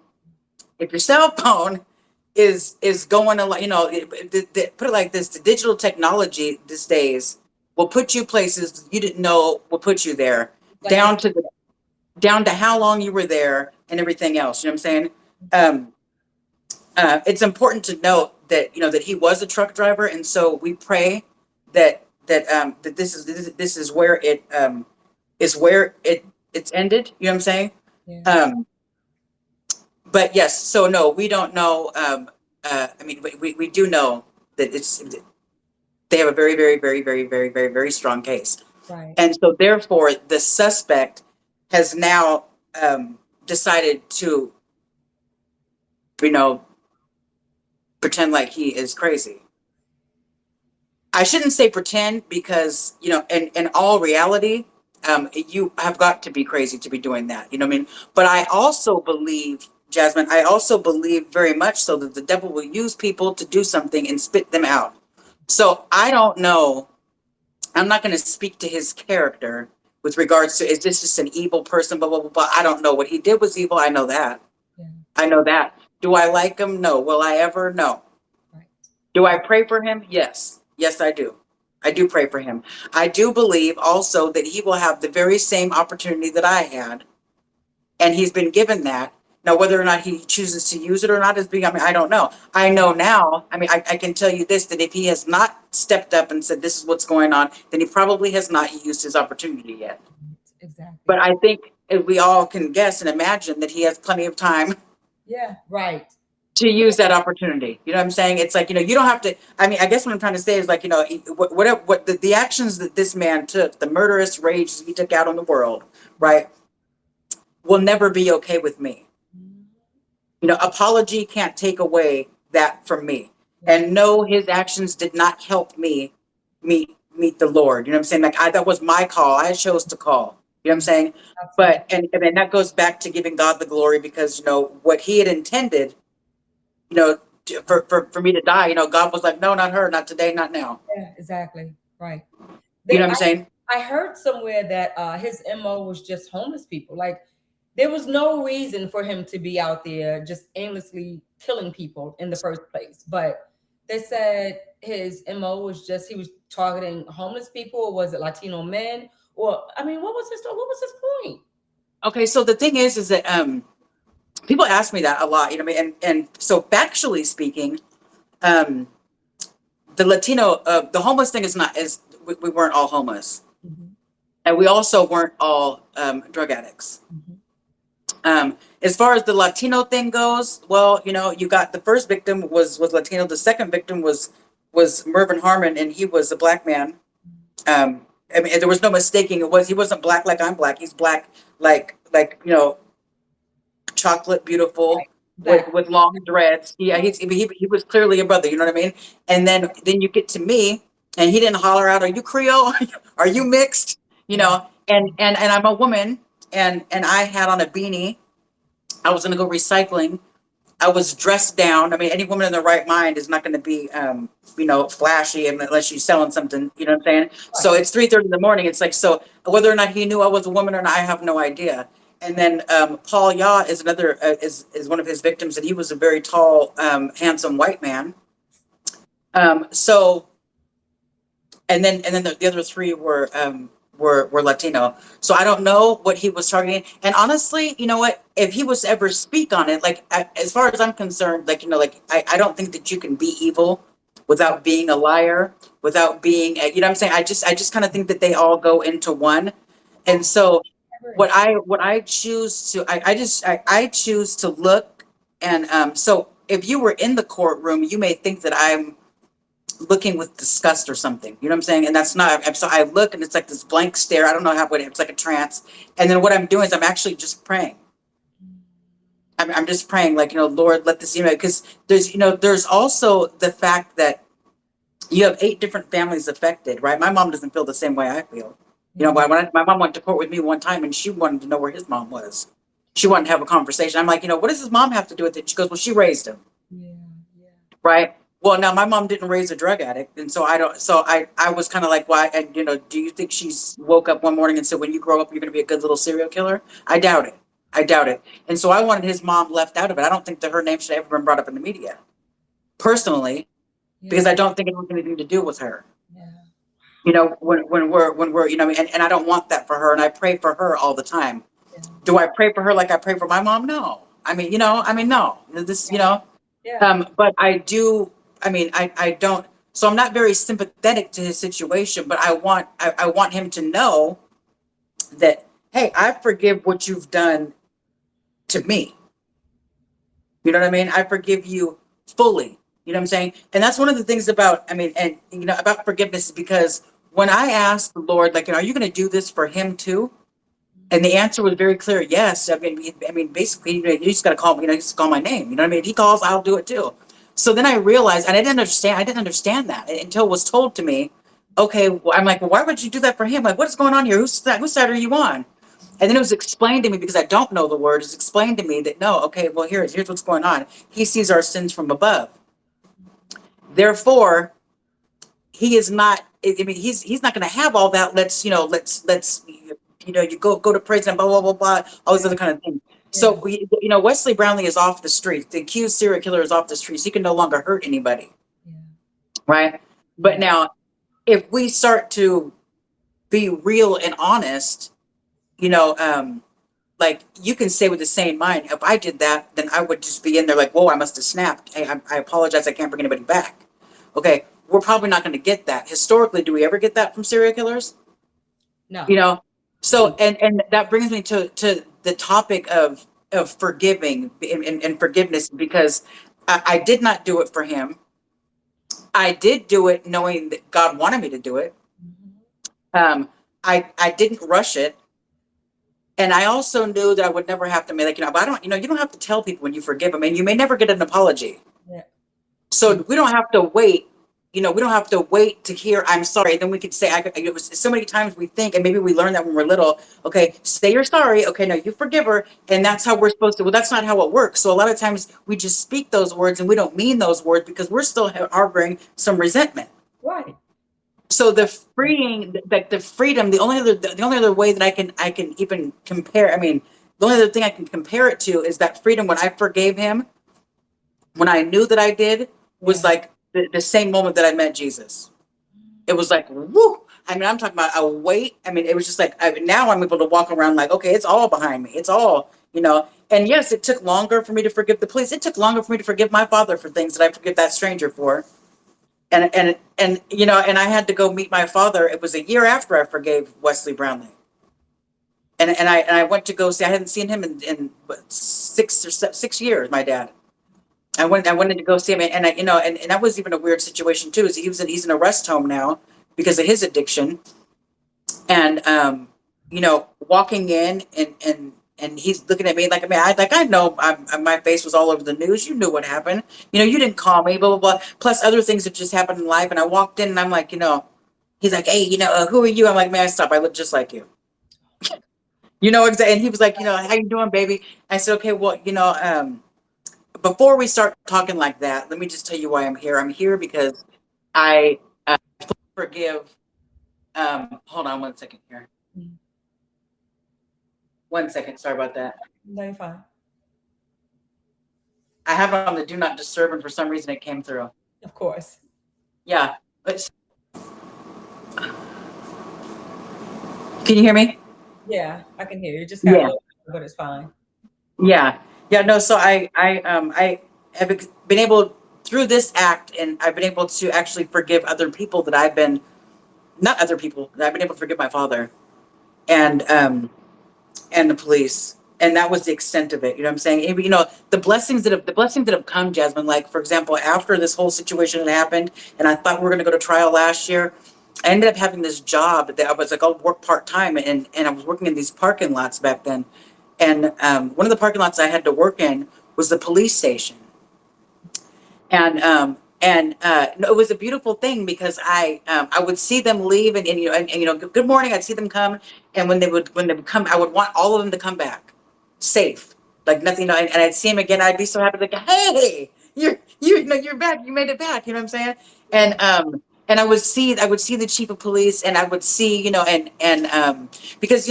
is going a lot, put it like this: the digital technology these days will put you places you didn't know will put you there, Like down it's to how long you were there and everything else. You know what I'm saying? Um, it's important to note that that he was a truck driver, and so we pray that this is where it's ended. You know what I'm saying? yeah. Um, but yes, so no, we don't know. I mean, we do know that they have a very, very, very, very, very, very, very strong case, Right. and so therefore the suspect has now decided to, you know, pretend like he is crazy. I shouldn't say pretend because, in all reality, you have got to be crazy to be doing that. You know what I mean? But I also believe, Jasmine, I also believe very much so that the devil will use people to do something and spit them out. So I don't know. I'm not going to speak to his character with regards to, is this just an evil person, blah, blah, blah, blah. I don't know. What he did was evil. I know that. Yeah. I know that. Do I like him? No. Will I ever? No. Right. Do I pray for him? Yes. Yes, I do. I do pray for him. I do believe also that he will have the very same opportunity that I had, and he's been given that. Now, whether or not he chooses to use it or not is being, I mean, I don't know. I know now, I mean, I can tell you this, that if he has not stepped up and said, this is what's going on, then he probably has not used his opportunity yet. Exactly. But I think we all can guess and imagine that he has plenty of time Yeah. Right. to use that opportunity. You know what I'm saying? It's like, you don't have to, I mean, I guess what I'm trying to say is like, what the actions that this man took, the murderous rage he took out on the world, right, will never be okay with me. Apology can't take away that from me. And no, his actions did not help me meet the Lord. You know what I'm saying? Like that was my call. I chose to call. You know what I'm saying? Absolutely. But and that goes back to giving God the glory because what he had intended, for me to die, God was like, no, not her, not today, not now. Yeah. Exactly. Right. You know what I'm saying? I heard somewhere that his MO was just homeless people. Like there was no reason for him to be out there just aimlessly killing people in the first place. But they said his MO was just he was targeting homeless people, or was it Latino men? Or I mean, what was his what was his point? Okay, so the thing is that people ask me that a lot, you know, what I mean, and so factually speaking, um, the Latino, the homeless thing is not is we weren't all homeless, Mhm, and we also weren't all drug addicts. mhm. As far as the Latino thing goes, well, you know, you got the first victim was Latino. The second victim was Mervyn Harmon, and he was a black man. I mean, there was no mistaking. He wasn't black like I'm black. He's black like you know, chocolate beautiful Black. with long dreads. Yeah, he was clearly a brother. You know what I mean? And then you get to me, and he didn't holler out, "Are you Creole? Are you mixed?" You know, and I'm a woman, and I had on a beanie. I was going to go recycling. I was dressed down. I mean, any woman in their right mind is not going to be, you know, flashy unless she's selling something. You know what I'm saying? So it's 3:30 in the morning. It's like, so whether or not he knew I was a woman or not, I have no idea. And then Paul Yaw is another is one of his victims, and he was a very tall, handsome white man. So and then the other three were Latino. So I don't know what he was targeting. And honestly, you know what? If he was to ever speak on it, like as far as I'm concerned, like you know, like I don't think that you can be evil without being a liar, without being, you know what I'm saying? I just kind of think that they all go into one. And so what I choose to I choose to look and so if you were in the courtroom, you may think that I'm looking with disgust or something. You know what I'm saying? And that's not. So I look and it's like this blank stare. I don't know how. What it's like a trance. And then what I'm doing is I'm actually just praying. I'm just praying, like you know, Lord, let this email because there's also the fact that you have 8 different families affected, right? My mom doesn't feel the same way I feel. You know, my mom went to court with me one time and she wanted to know where his mom was. She wanted to have a conversation. I'm like, you know, what does his mom have to do with it? She goes, well, she raised him. Yeah, yeah. Right. Well, now my mom didn't raise a drug addict, and so I don't. So I was kind of like, why? And you know, do you think she's woke up one morning and said, when you grow up, you're going to be a good little serial killer? I doubt it. I doubt it. And so I wanted his mom left out of it. I don't think that her name should have ever been brought up in the media, personally, because I don't think it has anything to do with her. Yeah. You know, when we're you know, and I don't want that for her, and I pray for her all the time. Yeah. Do I pray for her like I pray for my mom? No. I mean, you know, no. This, you know. Yeah. But I do, I mean, I don't, so I'm not very sympathetic to his situation, but I want him to know that, hey, I forgive what you've done to me. You know what I mean? I forgive you fully. You know what I'm saying? And that's one of the things about, I mean, and you know, about forgiveness, because when I asked the Lord, like, you know, are you going to do this for him too? And the answer was very clear, yes. I mean, basically, you just got to call me. You know, just call my name. You know what I mean? If he calls, I'll do it too. So then I realized, and I didn't understand. I didn't understand that until it was told to me. Okay, well, I'm like, well, why would you do that for him? Like, what is going on here? Whose side are you on? And then it was explained to me, because I don't know the word. It's explained to me that no, okay, well, here's what's going on. He sees our sins from above. Therefore, he is not. I mean, he's not going to have all that. Let's you know, you go to prison, blah blah blah blah, all these other kind of things. So you know, Wesley Brownlee is off the streets. The accused serial killer is off the streets. He can no longer hurt anybody, Yeah. right? But now, if we start to be real and honest, you know, like you can say with the same mind, if I did that, then I would just be in there like, whoa, I must have snapped. Hey, I apologize. I can't bring anybody back. Okay, we're probably not going to get that. Historically, do we ever get that from serial killers? No. You know, so and that brings me to the topic of forgiving and forgiveness, because I did not do it for him. I did do it knowing that God wanted me to do it. Um, I didn't rush it. And I also knew that I would never have to make, like, you know, but I don't, you know, you don't have to tell people when you forgive them, and you may never get an apology. Yeah. So we don't have to wait. You know, we don't have to wait to hear "I'm sorry." Then we could say, it was so many times we think, and maybe we learned that when we're little. Okay, say you're sorry. Okay, no, you forgive her, and that's how we're supposed to. Well, that's not how it works. So a lot of times we just speak those words, and we don't mean those words because we're still harboring some resentment. Right. So the freeing, like the freedom, the only other way that I can even compare. I mean, the only other thing I can compare it to is that freedom when I forgave him, when I knew that I did, was like the same moment that I met Jesus. It was like, woo. I mean, I'm talking about a weight. I mean, it was just like, now I'm able to walk around like, okay, it's all behind me. It's all, and yes, it took longer for me to forgive the police. It took longer for me to forgive my father for things that I forgive that stranger for. And I had to go meet my father. It was a year after I forgave Wesley Brownlee. And I went to go see, I hadn't seen him in 6 years, my dad. I wanted to go see him, and that was even a weird situation too. Is he's in a rest home now because of his addiction, and walking in and he's looking at me like, I mean, I know my face was all over the news. You knew what happened. You didn't call me, blah blah blah. Plus other things that just happened in life, and I walked in and I'm like, he's like, hey, who are you? I'm like, man, stop. I look just like you. Exactly. And he was like, how you doing, baby? I said, okay, well, before we start talking like that, let me just tell you why I'm here. I'm here because I forgive. Hold on 1 second here. 1 second. Sorry about that. No, you're fine. I have it on the do not disturb, and for some reason it came through. Of course. Yeah. Can you hear me? Yeah, I can hear you. Just got a little, but it's fine. Yeah. No. So I have been able through this act, and I've been able to actually forgive other people that I've been able to forgive my father, and the police, and that was the extent of it. You know what I'm saying? The blessings that have come, Jasmine. Like for example, after this whole situation had happened, and I thought we were going to go to trial last year. I ended up having this job that I was like, I'll work part-time, and I was working in these parking lots back then. And one of the parking lots I had to work in was the police station. And it was a beautiful thing because I would see them leave and good morning. I'd see them come, and when they would come, I would want all of them to come back safe, like nothing. And I'd see them again. I'd be so happy, like, hey, you're back. You made it back. You know what I'm saying? And I would see the chief of police, and I would see because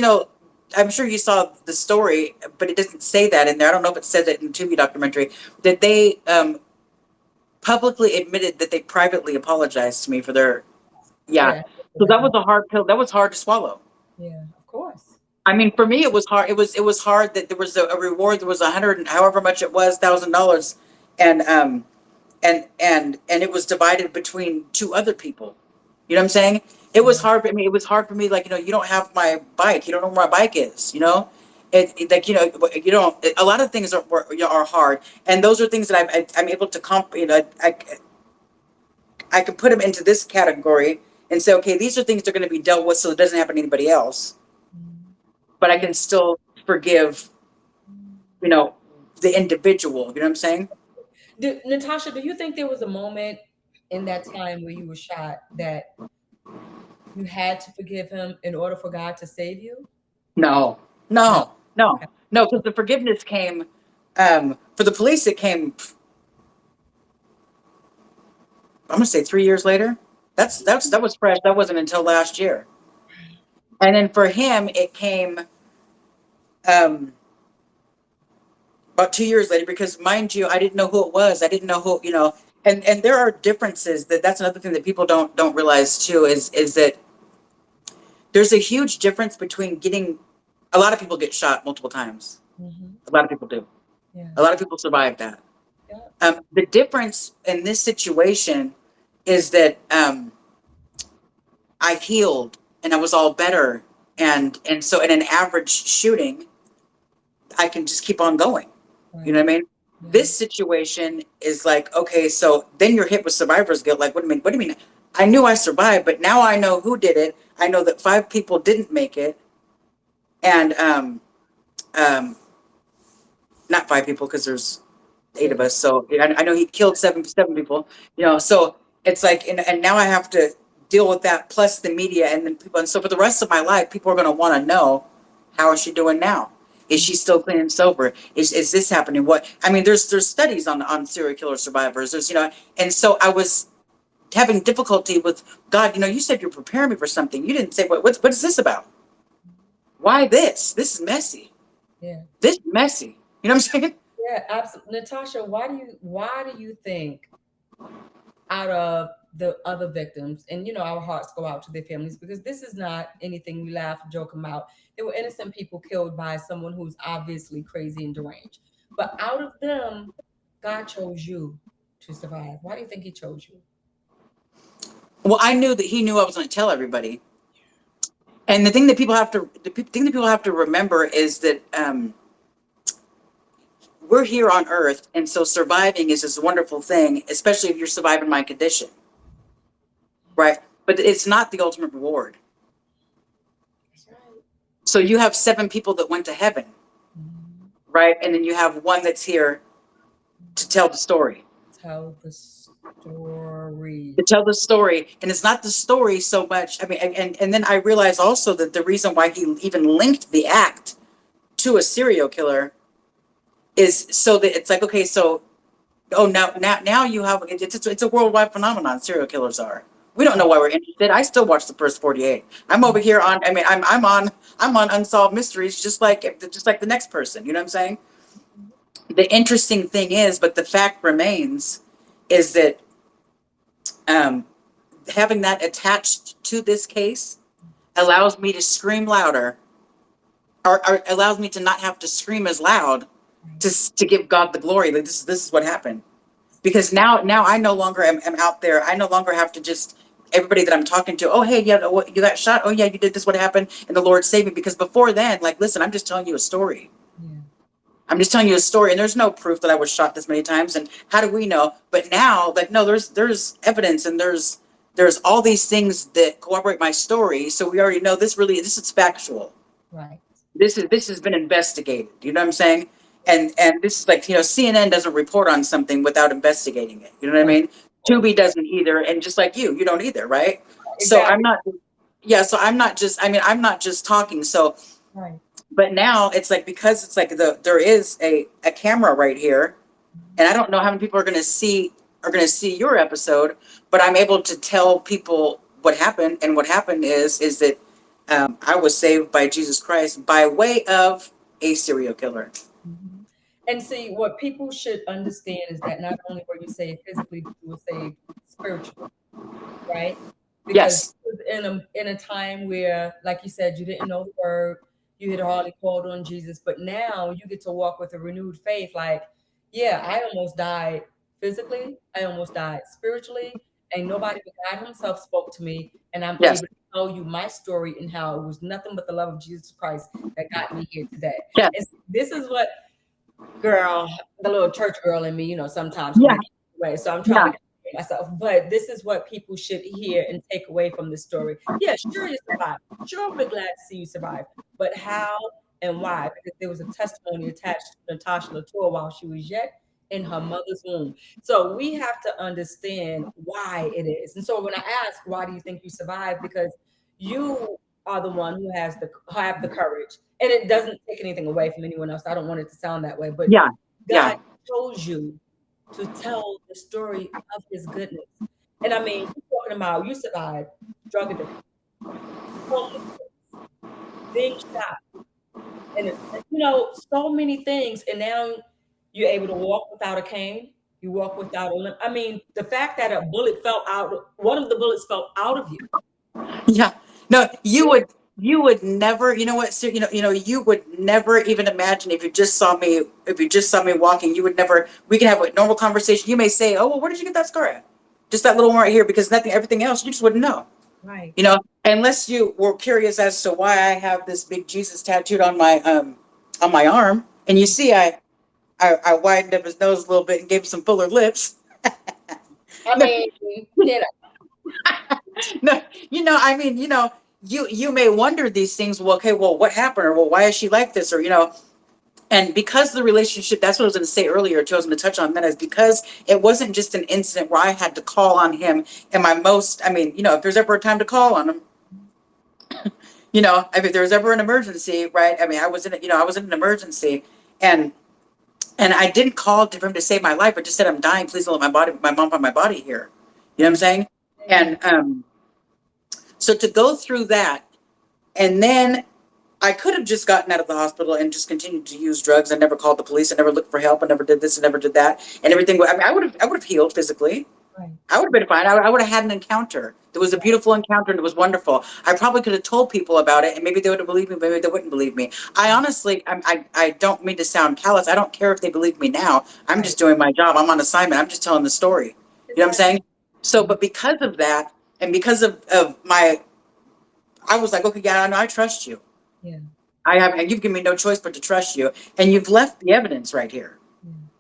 I'm sure you saw the story, but it doesn't say that in there. I don't know if it says it in the Tubi documentary that they publicly admitted that they privately apologized to me for their So that was a hard pill. That was hard to swallow. Yeah, of course. I mean, for me, it was hard. It was hard that there was a reward. There was 100 and however much it was, $1,000, and it was divided between two other people. You know what I'm saying? It was hard. I mean, it was hard for me. Like, you don't have my bike. You don't know where my bike is. Like, you don't. A lot of things are hard, and those are things that I'm able to I can put them into this category and say, okay, these are things that are going to be dealt with, so it doesn't happen to anybody else. But I can still forgive, the individual. You know what I'm saying? Natasha, do you think there was a moment in that time where you were shot that you had to forgive him in order for God to save you? No, because the forgiveness came for the police. It came, I'm gonna say 3 years later. That was fresh. That wasn't until last year. And then for him, it came about 2 years later, because mind you, I didn't know who it was. I didn't know who, and there are differences. That's another thing that people don't realize too, is that there's a huge difference between a lot of people get shot multiple times. Mm-hmm. A lot of people do. Yeah. A lot of people survive that. Yeah. The difference in this situation is that I healed and I was all better. And so in an average shooting, I can just keep on going. Right. You know what I mean? Yeah. This situation is like, okay, so then you're hit with survivor's guilt. Like, what do you mean? I knew I survived, but now I know who did it. I know that 5 people didn't make it. And not 5 people, because there's 8 of us. So I know he killed 7 people, so it's like, and now I have to deal with that, plus the media and then people. And so for the rest of my life, people are going to want to know, how is she doing now? Is she still clean and sober? Is this happening? What, I mean, there's studies on serial killer survivors. There's, and so I was having difficulty with God. You said you're preparing me for something. You didn't say, what is this about? Why this? This is messy. Yeah. This is messy. You know what I'm saying? Yeah, absolutely. Natasha, why do you think out of the other victims, and our hearts go out to their families, because this is not anything we laugh and joke about. There were innocent people killed by someone who's obviously crazy and deranged. But out of them, God chose you to survive. Why do you think He chose you? Well, I knew that he knew I was going to tell everybody. And the thing that people have to remember is that we're here on earth. And so surviving is this wonderful thing, especially if you're surviving my condition. Right. But it's not the ultimate reward. That's right. So you have 7 people that went to heaven. Right. And then you have one that's here to tell the story. Tell the story. To tell the story. And it's not the story so much. I mean, and then I realized also that the reason why he even linked the act to a serial killer is so that it's like, okay, so now you have it's a worldwide phenomenon. Serial killers are. We don't know why we're interested. I still watch the first 48. I'm over here on. I mean, I'm on Unsolved Mysteries, just like the next person. You know what I'm saying? The interesting thing is, but the fact remains, is that having that attached to this case allows me to scream louder, or allows me to not have to scream as loud to give God the glory. Like this is what happened. Because now I no longer am out there. I no longer have to just everybody that I'm talking to. Oh, hey, yeah, you got shot. Oh, yeah, you did this. What happened? And the Lord saved me. Because before then, like, listen, I'm just telling you a story. Yeah. I'm just telling you a story, and there's no proof that I was shot this many times. And how do we know? But now, like, no, there's evidence, and there's all these things that corroborate my story. So we already know this is factual. Right. This has been investigated. You know what I'm saying? And this is like, CNN doesn't report on something without investigating it. You know what I mean? Tubi doesn't either, and just like you don't either, right? Exactly. So I'm not. Yeah. So I'm not just. I mean, I'm not just talking. So. Right. But now it's like, because it's like there is a camera right here, and I don't know how many people are going to see your episode, but I'm able to tell people what happened. And what happened is that I was saved by Jesus Christ by way of a serial killer. Mm-hmm. And see, what people should understand is that not only were you saved physically, but you were saved spiritually, right? Because Yes. in a time where, like you said, you didn't know the word, you had hardly called on Jesus, but now you get to walk with a renewed faith. Like, yeah, I almost died physically, I almost died spiritually, and nobody but God Himself spoke to me, and I'm Yes. able to tell you my story and how it was nothing but the love of Jesus Christ that got me here today. Yes. And this is what, girl, the little church girl in me, sometimes Yeah. away. So I'm trying to get myself. But this is what people should hear and take away from this story. Yeah, sure you survived. Sure, we're glad to see you survive. But how and why? Because there was a testimony attached to Natasha LaTour while she was yet in her mother's womb. So we have to understand why it is. And so when I ask, why do you think you survived? Because you are the one who have the courage. And it doesn't take anything away from anyone else. I don't want it to sound that way, but Yeah. God chose you to tell the story of His goodness. And I mean, you're talking about you survived drug addiction, homelessness, being shot, and so many things. And now you're able to walk without a cane. You walk without a limp. I mean, the fact that one of the bullets fell out of you. Yeah. No, you would never, you know what, sir, you would never even imagine if you just saw me walking, you would never, we can have a normal conversation. You may say, oh, well, where did you get that scar at? Just that little one right here, because everything else, you just wouldn't know. Right. Unless you were curious as to why I have this big Jesus tattooed on my arm. And you see, I widened up his nose a little bit and gave him some fuller lips. I mean, No, I mean, you may wonder these things. Well, okay, well, what happened? Or, well, why is she like this? Or, and because the relationship, that's what I was going to say earlier, too, I was going to touch on that, is because it wasn't just an incident where I had to call on him in my if there's ever a time to call on him, if there was ever an emergency, right? I mean, I was in an emergency, and I didn't call for him to save my life. I just said, I'm dying. Please don't let my mom find my body here. You know what I'm saying? And so to go through that, and then I could have just gotten out of the hospital and just continued to use drugs. I never called the police. I never looked for help. I never did this. I never did that. And everything. I mean, I would have healed physically. I would have been fine. I would have had an encounter. It was a beautiful encounter and it was wonderful. I probably could have told people about it and maybe they would have believed me, maybe they wouldn't believe me. I honestly, I don't mean to sound callous. I don't care if they believe me now. I'm just doing my job. I'm on assignment. I'm just telling the story. You know what I'm saying? So, but because of that and because of my, I was like, okay, yeah, I know, I trust you. Yeah. I have, and you've given me no choice but to trust you. And you've left the evidence right here.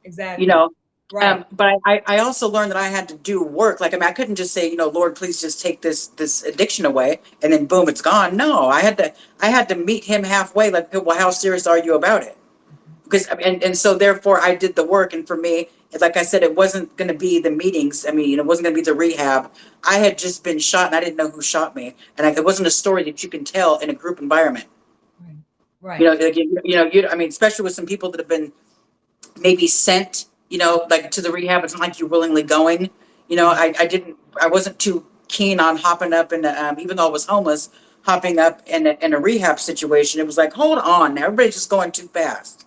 Exactly. You know, Right. but I also learned that I had to do work. Like, I mean, I couldn't just say, Lord, please just take this addiction away, and then boom, it's gone. No, I had to meet him halfway. Like, well, how serious are you about it? Because and so therefore, I did the work. And for me, like I said, it wasn't going to be the meetings. I mean, it wasn't going to be the rehab. I had just been shot, and I didn't know who shot me, and it wasn't a story that you can tell in a group environment. Right. Like, I mean, especially with some people that have been maybe sent, like to the rehab. It's not like you're willingly going. I wasn't too keen on hopping up and even though I was homeless, hopping up in a rehab situation. It was like, hold on, everybody's just going too fast.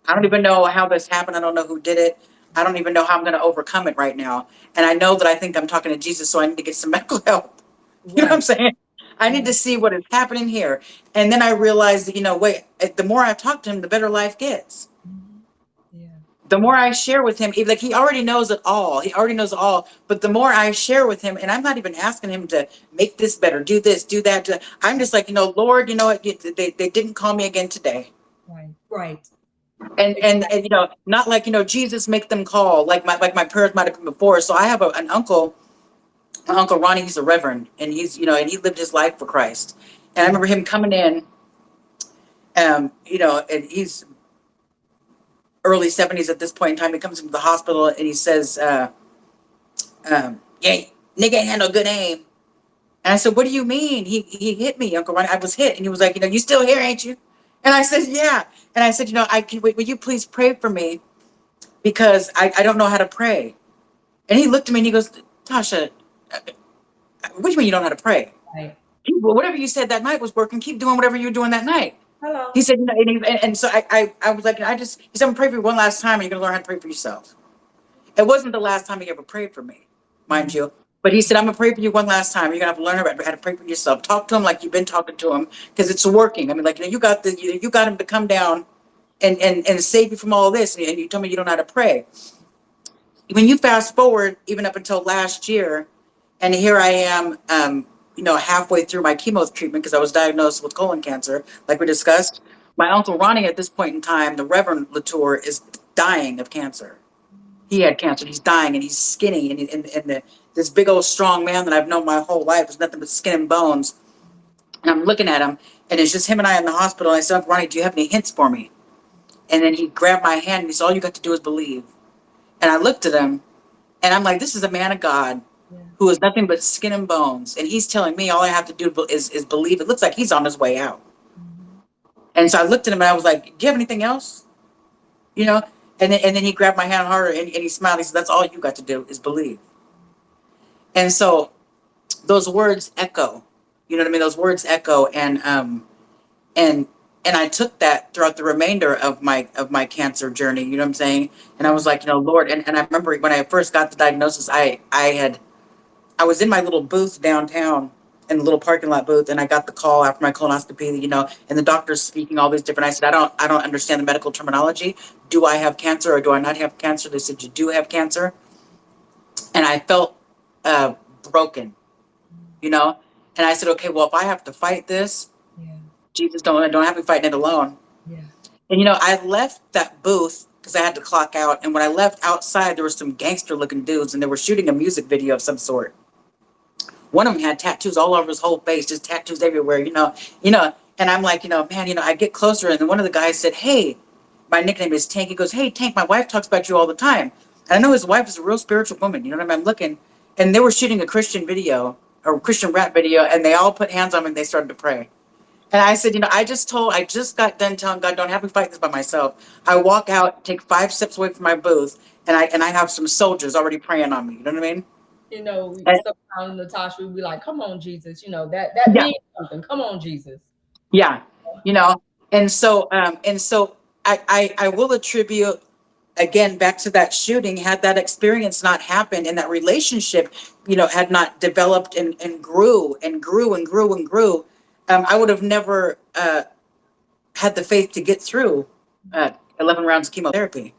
I don't even know how this happened. I don't know who did it. I don't even know how I'm going to overcome it right now. And I know that I think I'm talking to Jesus, so I need to get some medical help. You know what I'm saying? I need to see what is happening here. And then I realized that, wait, the more I talk to him, the better life gets. The more I share with him, like, he already knows it all. He already knows it all. But the more I share with him, and I'm not even asking him to make this better, do this, do that. I'm just like, Lord, you know what? They didn't call me again today. Right. And not like, Jesus, make them call, like my prayers might have been before. So I have an uncle, my Uncle Ronnie. He's a reverend, and he's, and he lived his life for Christ. And I remember him coming in, and he's early 70s at this point in time. He comes into the hospital and he says, yeah, nigga ain't had no good aim. And I said, what do you mean? He hit me, Uncle Ronnie. I was hit. And he was like, you still here, ain't you? And I said, yeah. And I said, will you please pray for me? Because I don't know how to pray. And he looked at me and he goes, Tasha, what do you mean you don't know how to pray? Right. Well, whatever you said that night was working. Keep doing whatever you were doing that night. Hello. He said, and so I was like, he said, I'm gonna pray for you one last time, and you're gonna learn how to pray for yourself. It wasn't the last time he ever prayed for me, mind you. But he said, I'm gonna pray for you one last time. You're gonna have to learn how to pray for yourself. Talk to him like you've been talking to him, because it's working. I mean, like, you got him to come down and save you from all this, and you told me you don't know how to pray. When you fast forward even up until last year, and here I am, halfway through my chemo treatment because I was diagnosed with colon cancer, like we discussed. My Uncle Ronnie at this point in time, the Reverend LaTour, is dying of cancer. He had cancer. He's dying, and he's skinny, and this big old strong man that I've known my whole life is nothing but skin and bones. And I'm looking at him, and it's just him and I in the hospital. And I said, Uncle Ronnie, do you have any hints for me? And then he grabbed my hand and he said, all you got to do is believe. And I looked at him, and I'm like, this is a man of God who is nothing but skin and bones. And he's telling me all I have to do is believe. It looks like he's on his way out. And so I looked at him and I was like, do you have anything else? And then he grabbed my hand harder and he smiled. He said, that's all you got to do is believe. And so those words echo, you know what I mean? Those words echo. And I took that throughout the remainder of my cancer journey, you know what I'm saying? And I was like, Lord, and I remember when I first got the diagnosis, I was in my little booth downtown, in the little parking lot booth, and I got the call after my colonoscopy, and the doctor's speaking all these different. I said, I don't understand the medical terminology. Do I have cancer or do I not have cancer? They said, you do have cancer. And I felt broken, And I said, okay, well, if I have to fight this, Jesus, don't have me fighting it alone. And I left that booth because I had to clock out. And when I left outside, there were some gangster looking dudes, and they were shooting a music video of some sort. One of them had tattoos all over his whole face, just tattoos everywhere, And I'm like, man, I get closer, and then one of the guys said, hey, my nickname is Tank. He goes, hey, Tank, my wife talks about you all the time. And I know his wife is a real spiritual woman, you know what I mean? I'm looking, and they were shooting a Christian video, or Christian rap video, and they all put hands on me and they started to pray. And I said, I just got done telling God, don't have me fight this by myself. I walk out, take 5 steps away from my booth, and I have some soldiers already praying on me. You know what I mean? Sometimes Natasha would be like, come on, Jesus, that means something. Come on, Jesus. Yeah. And so I will attribute again, back to that shooting, had that experience not happened and that relationship, had not developed and grew and grew and grew and grew, I would have never had the faith to get through 11 rounds of chemotherapy.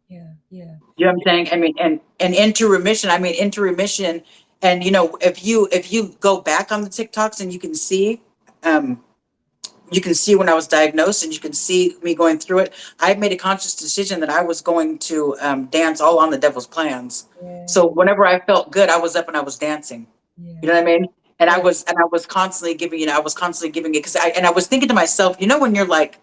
Yeah. Yeah. You know what I'm saying? I mean, and into remission. I mean, into remission. And if you go back on the TikToks and you can see when I was diagnosed, and you can see me going through it. I made a conscious decision that I was going to dance all on the devil's plans. Yeah. So whenever I felt good, I was up and I was dancing. Yeah. You know what I mean? And Yeah. I was constantly giving, I was constantly giving it, because I was thinking to myself, when you're like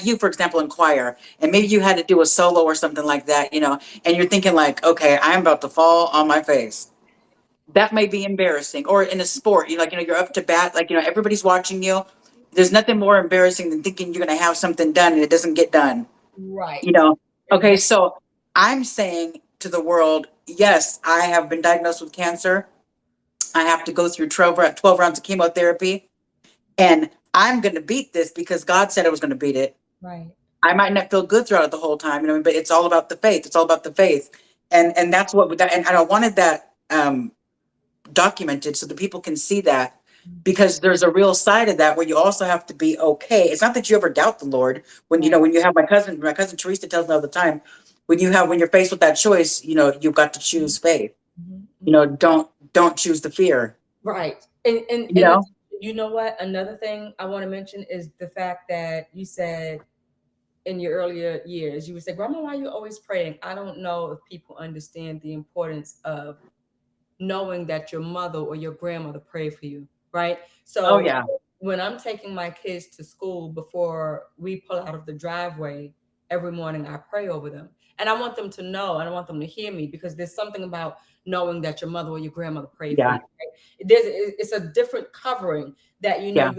you, for example, in choir, and maybe you had to do a solo or something like that, and you're thinking like, okay, I'm about to fall on my face. That may be embarrassing. Or in a sport, you're up to bat, everybody's watching you. There's nothing more embarrassing than thinking you're going to have something done and it doesn't get done. Right. Okay, so I'm saying to the world, yes, I have been diagnosed with cancer. I have to go through 12 rounds of chemotherapy, and I'm going to beat this because God said I was going to beat it. Right. I might not feel good throughout it the whole time, but it's all about the faith. It's all about the faith. And that's what, and I wanted that documented so that people can see that, because there's a real side of that where you also have to be okay. It's not that you ever doubt the Lord. When when you have my cousin Teresa tells me all the time, when you're faced with that choice, you've got to choose faith. Mm-hmm. Don't choose the fear. Right. And you know what? Another thing I want to mention is the fact that you said in your earlier years, you would say, Grandma, why are you always praying? I don't know if people understand the importance of knowing that your mother or your grandmother prayed for you, right? So Oh yeah. when I'm taking my kids to school, before we pull out of the driveway, every morning I pray over them. And I want them to know, and I want them to hear me, because there's something about knowing that your mother or your grandmother prayed for you. Right? It's a different covering that you have.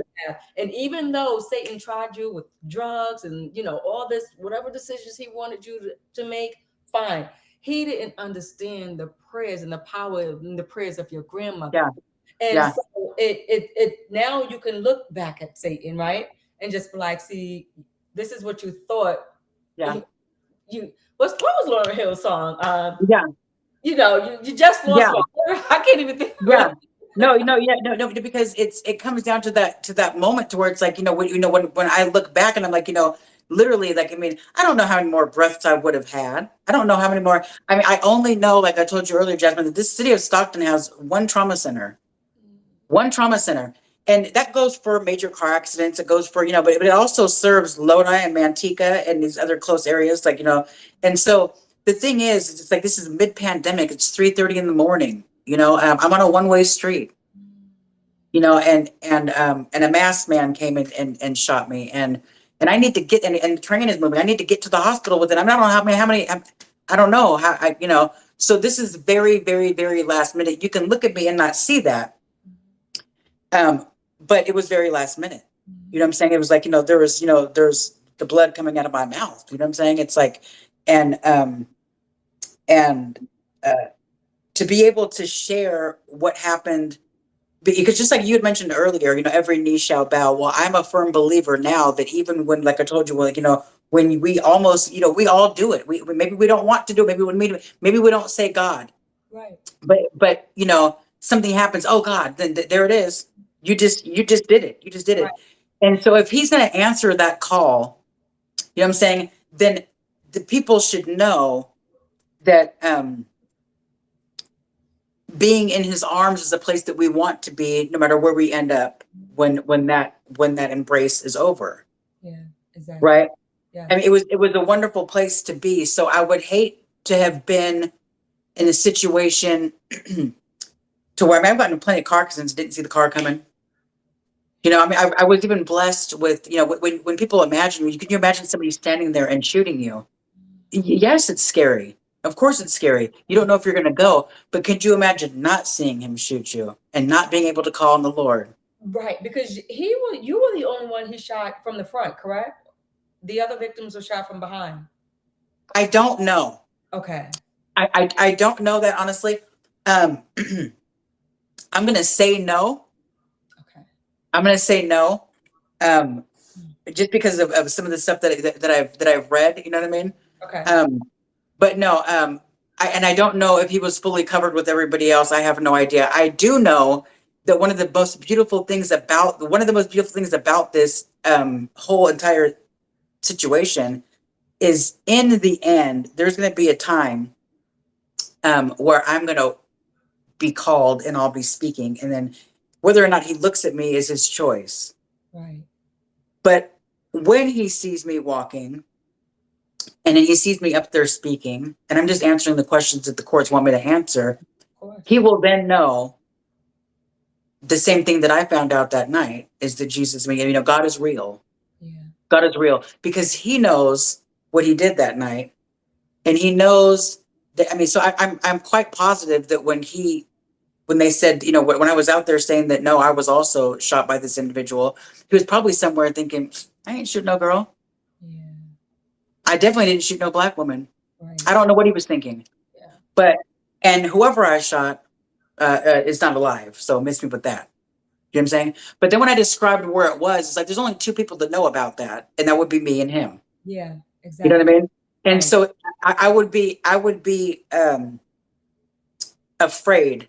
And even though Satan tried you with drugs and all this, whatever decisions he wanted you to make, fine. He didn't understand the prayers and the power of the prayers of your grandmother. And so it now you can look back at Satan, right? And just be like, see, this is what you thought. You what was Lauryn Hill's song? You just lost one. I can't even think of it. No, because it comes down to that moment to where it's like, when I look back and I'm like, literally, like, I mean, I don't know how many more breaths I would have had. I don't know how many more. I mean, I only know, like I told you earlier, Jasmine, that this city of Stockton has one trauma center. And that goes for major car accidents. It goes for, but it also serves Lodi and Manteca and these other close areas, like, and so the thing is, it's like, this is mid-pandemic. It's 3:30 in the morning. I'm on a one-way street, and a masked man came in and shot me. And I need to get, and the train is moving. I need to get to the hospital with it. I don't know how many, I don't know how, so this is very, very, very last minute. You can look at me and not see that. But it was very last minute. You know what I'm saying? It was like, there's the blood coming out of my mouth. You know what I'm saying? It's like, and to be able to share what happened, because just like you had mentioned earlier, every knee shall bow. Well, I'm a firm believer now that even when, like I told you, when we almost, we all do it. We maybe we don't want to do it. Maybe we don't say God. Right. But something happens. Oh God, then there it is. You just did it. You just did it. Right. And so if he's going to answer that call, you know what I'm saying, then the people should know that being in his arms is a place that we want to be, no matter where we end up when that embrace is over. Yeah, exactly. Right. Yeah. I mean, it was a wonderful place to be. So I would hate to have been in a situation to where, I mean, I've gotten in plenty of car accidents, didn't see the car coming. I mean, I was even blessed with, when people imagine you, can you imagine somebody standing there and shooting you? Yes, it's scary. Of course it's scary. You don't know if you're going to go, but could you imagine not seeing him shoot you and not being able to call on the Lord? Right, because you were the only one he shot from the front, correct? The other victims were shot from behind. I don't know. Okay. I don't know that, honestly. I'm going to say no. I'm going to say no, just because of some of the stuff that I've read. You know what I mean? Okay. But no, I don't know if he was fully covered with everybody else. I have no idea. I do know that one of the most beautiful things about this whole entire situation is, in the end, there's going to be a time where I'm going to be called and I'll be speaking, and then whether or not he looks at me is his choice. Right. But when he sees me walking, and then he sees me up there speaking, and I'm just answering the questions that the courts want me to answer, Of course. he will then know the same thing that I found out that night, is that Jesus, God is real. Yeah. God is real, because he knows what he did that night, and he knows that. So I'm quite positive that when they said, when I was out there saying that, no, I was also shot by this individual, he was probably somewhere thinking, I ain't shooting no girl. Yeah. I definitely didn't shoot no black woman. Right. I don't know what he was thinking. Yeah. And whoever I shot is not alive. So miss me with that. You know what I'm saying? But then when I described where it was, it's like, there's only two people that know about that. And that would be me and him. Yeah, exactly. You know what I mean? And Right. so I would be afraid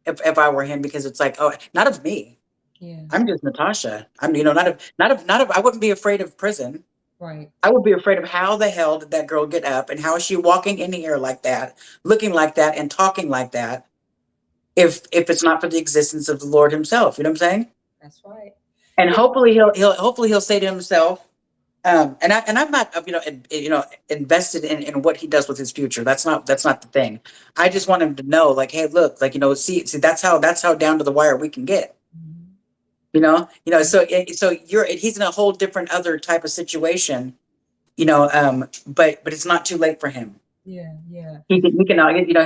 if I were him, because it's like, oh, not of me. Yeah. I'm just Natasha. Not of, I wouldn't be afraid of prison. Right. I would be afraid of how the hell did that girl get up, and how is she walking in here like that, looking like that, and talking like that, if it's not for the existence of the Lord himself. You know what I'm saying? That's right. And Yeah. hopefully he'll say to himself, and I'm not invested in what he does with his future. That's not the thing. I just want him to know, like, hey, look, like, see, that's how down to the wire we can get. So he's in a whole different other type of situation, but it's not too late for him. Yeah, yeah. He can,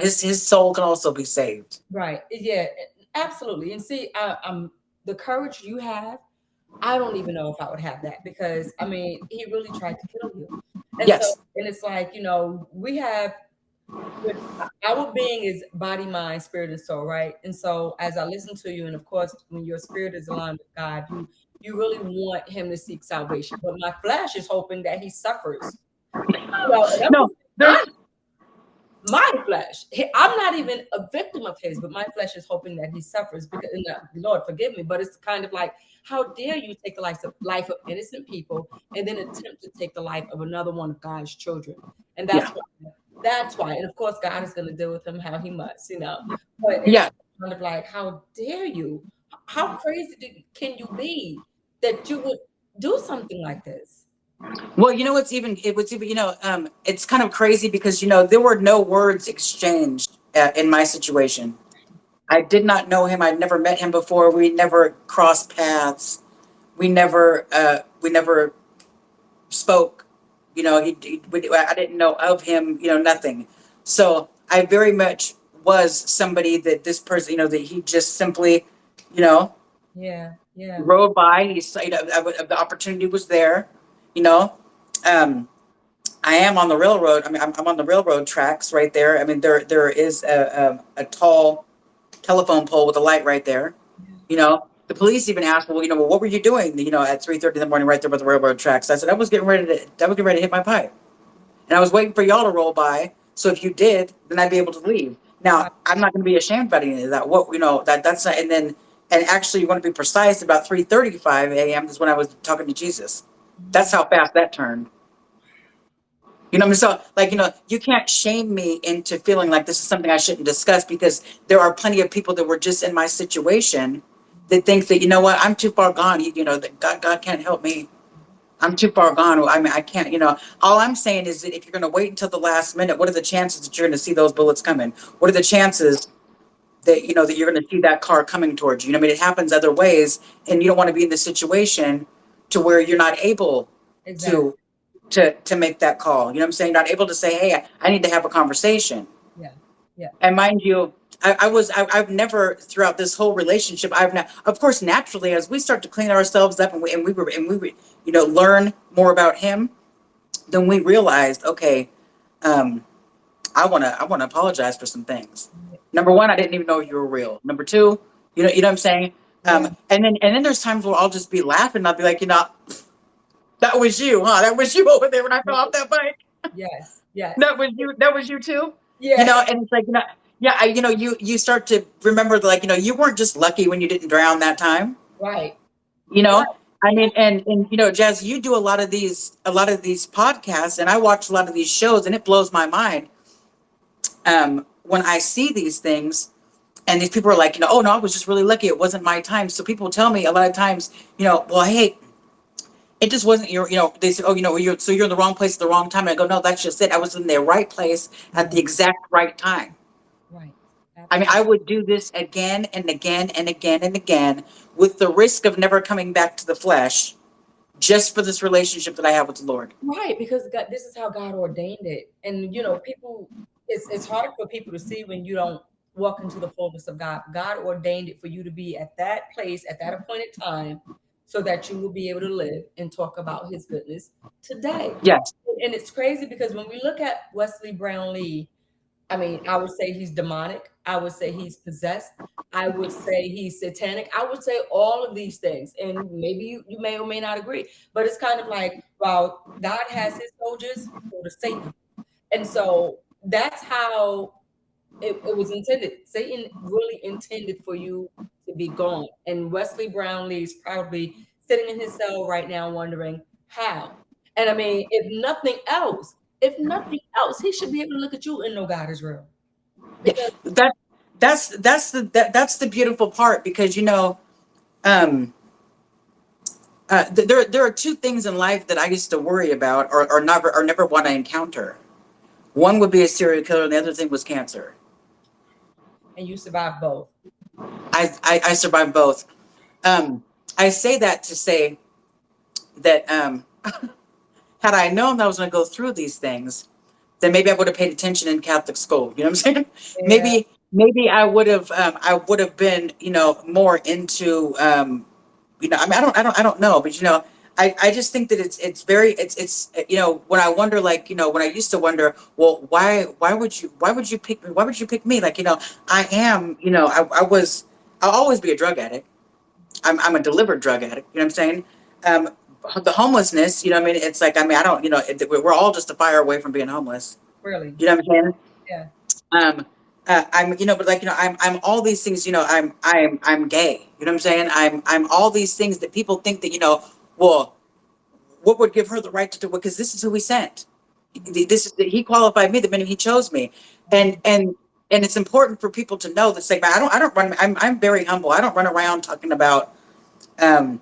his soul can also be saved. Right. Yeah, absolutely. And see, the courage you have, I don't even know if I would have that, because he really tried to kill you. And Yes. so, and it's like, we have, our being is body, mind, spirit, and soul, right? And so as I listen to you, and of course, when your spirit is aligned with God, you really want him to seek salvation. But my flesh is hoping that he suffers. No, my flesh, I'm not even a victim of his, but my flesh is hoping that he suffers, because, and Lord forgive me, but it's kind of like, how dare you take the life of innocent people and then attempt to take the life of another one of God's children? And that's why. And of course, God is going to deal with him how he must, But it's kind of like, how dare you? How crazy can you be that you would do something like this? Well, it's kind of crazy, because, there were no words exchanged in my situation. I did not know him. I'd never met him before. We never crossed paths. We never spoke. I didn't know of him. Nothing. So I very much was somebody that this person, that he just simply, Yeah. rode by. He saw, the opportunity was there. I am on the railroad. I'm on the railroad tracks right there. There is a tall telephone pole with a light right there. The police even asked, well, what were you doing, at 3:30 in the morning right there by the railroad tracks? I said, I was getting ready to hit my pipe. And I was waiting for y'all to roll by. So if you did, then I'd be able to leave. Now, I'm not going to be ashamed about any of that. That's not, and actually, you want to be precise, about 3:35 a.m. is when I was talking to Jesus. That's how fast that turned. So, like, you can't shame me into feeling like this is something I shouldn't discuss, because there are plenty of people that were just in my situation that think that, what, I'm too far gone. That God can't help me. I'm too far gone. I can't, all I'm saying is that if you're going to wait until the last minute, what are the chances that you're going to see those bullets coming? What are the chances that, that you're going to see that car coming towards you? It happens other ways, and you don't want to be in the situation to where you're not able to make that call. You know what I'm saying? Not able to say, hey, I need to have a conversation. Yeah. And mind you, I've never, throughout this whole relationship, of course, naturally, as we start to clean ourselves up, and we learn more about him, then we realized, okay, I want to apologize for some things. Number one, I didn't even know you were real. Number two, you know what I'm saying? And then there's times where I'll just be laughing. I'll be like, that was you, huh? That was you over there when I fell off that bike. Yes. Yes. That was you. That was you too. You Yeah. know, and it's like, yeah, you start to remember, like, you weren't just lucky when you didn't drown that time. Right. You Right. know, I mean, and Jazz, you do a lot of these podcasts, and I watch a lot of these shows, and it blows my mind. When I see these things, and these people are like, oh no, I was just really lucky. It wasn't my time. So people tell me a lot of times, well, hey, it just wasn't your, they say, oh, you're in the wrong place at the wrong time. And I go, no, that's just it. I was in the right place at the Right. exact right time. Right. I mean, Absolutely. I would do this again and again and again and again with the risk of never coming back to the flesh, just for this relationship that I have with the Lord. Right, because God, this is how God ordained it. And people, it's hard for people to see when you don't walk into the fullness of God. God ordained it for you to be at that place at that appointed time so that you will be able to live and talk about his goodness today. Yes. And it's crazy because when we look at Wesley Brownlee, I mean, I would say he's demonic. I would say he's possessed. I would say he's satanic. I would say all of these things. And maybe you may or may not agree, but it's kind of like, well, God has his soldiers, so does Satan. And so that's how it was intended. Satan really intended for you to be gone. And Wesley Brownlee is probably sitting in his cell right now wondering how. And I mean, if nothing else, he should be able to look at you and know God is real. Yeah. Because That's the beautiful part, because um there are two things in life that I used to worry about, or never want to encounter. One would be a serial killer, and the other thing was cancer. and you survive both. I survived both. I say that to say that, had I known that I was going to go through these things, then maybe I would have paid attention in Catholic school. You know what I'm saying? Yeah, Maybe I would have been, more into, I mean, I don't know, but I just think that when I wonder, like, when I used to wonder, well, why would you pick me? Like, I am, I'll always be a drug addict. I'm a delivered drug addict. You know what I'm saying? Um, the homelessness, I mean, it's like, I mean, I don't, we're all just a fire away from being homeless. really. You know what I'm saying? Yeah. But like, I'm all these things. I'm gay. You know what I'm saying? I'm all these things that people think that, well, what would give her the right to do it? Because this is who he sent. He qualified me the minute he chose me, and Mhm. and and it's important for people to know that. Say, I don't run. I'm very humble. I don't run around talking about, I'm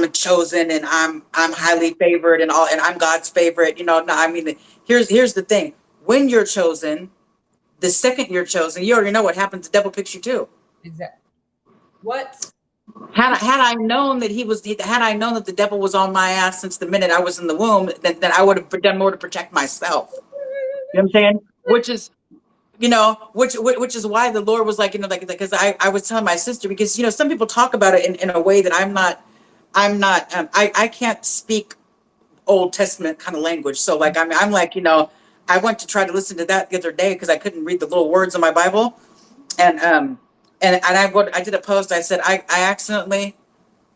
a chosen, and I'm highly favored, and all, and I'm God's favorite. No, I mean, here's the thing. When you're chosen, the second you're chosen, you already know what happens. The devil picks you too. Exactly. What? Had I known that had I known that the devil was on my ass since the minute I was in the womb, then I would have done more to protect myself. You know what I'm saying? Which is why the Lord was like, like, because I was telling my sister, because, some people talk about it in a way that I'm not, I can't speak Old Testament kind of language. So, like, I'm like, I went to try to listen to that the other day because I couldn't read the little words in my Bible. And I did a post. I said, I accidentally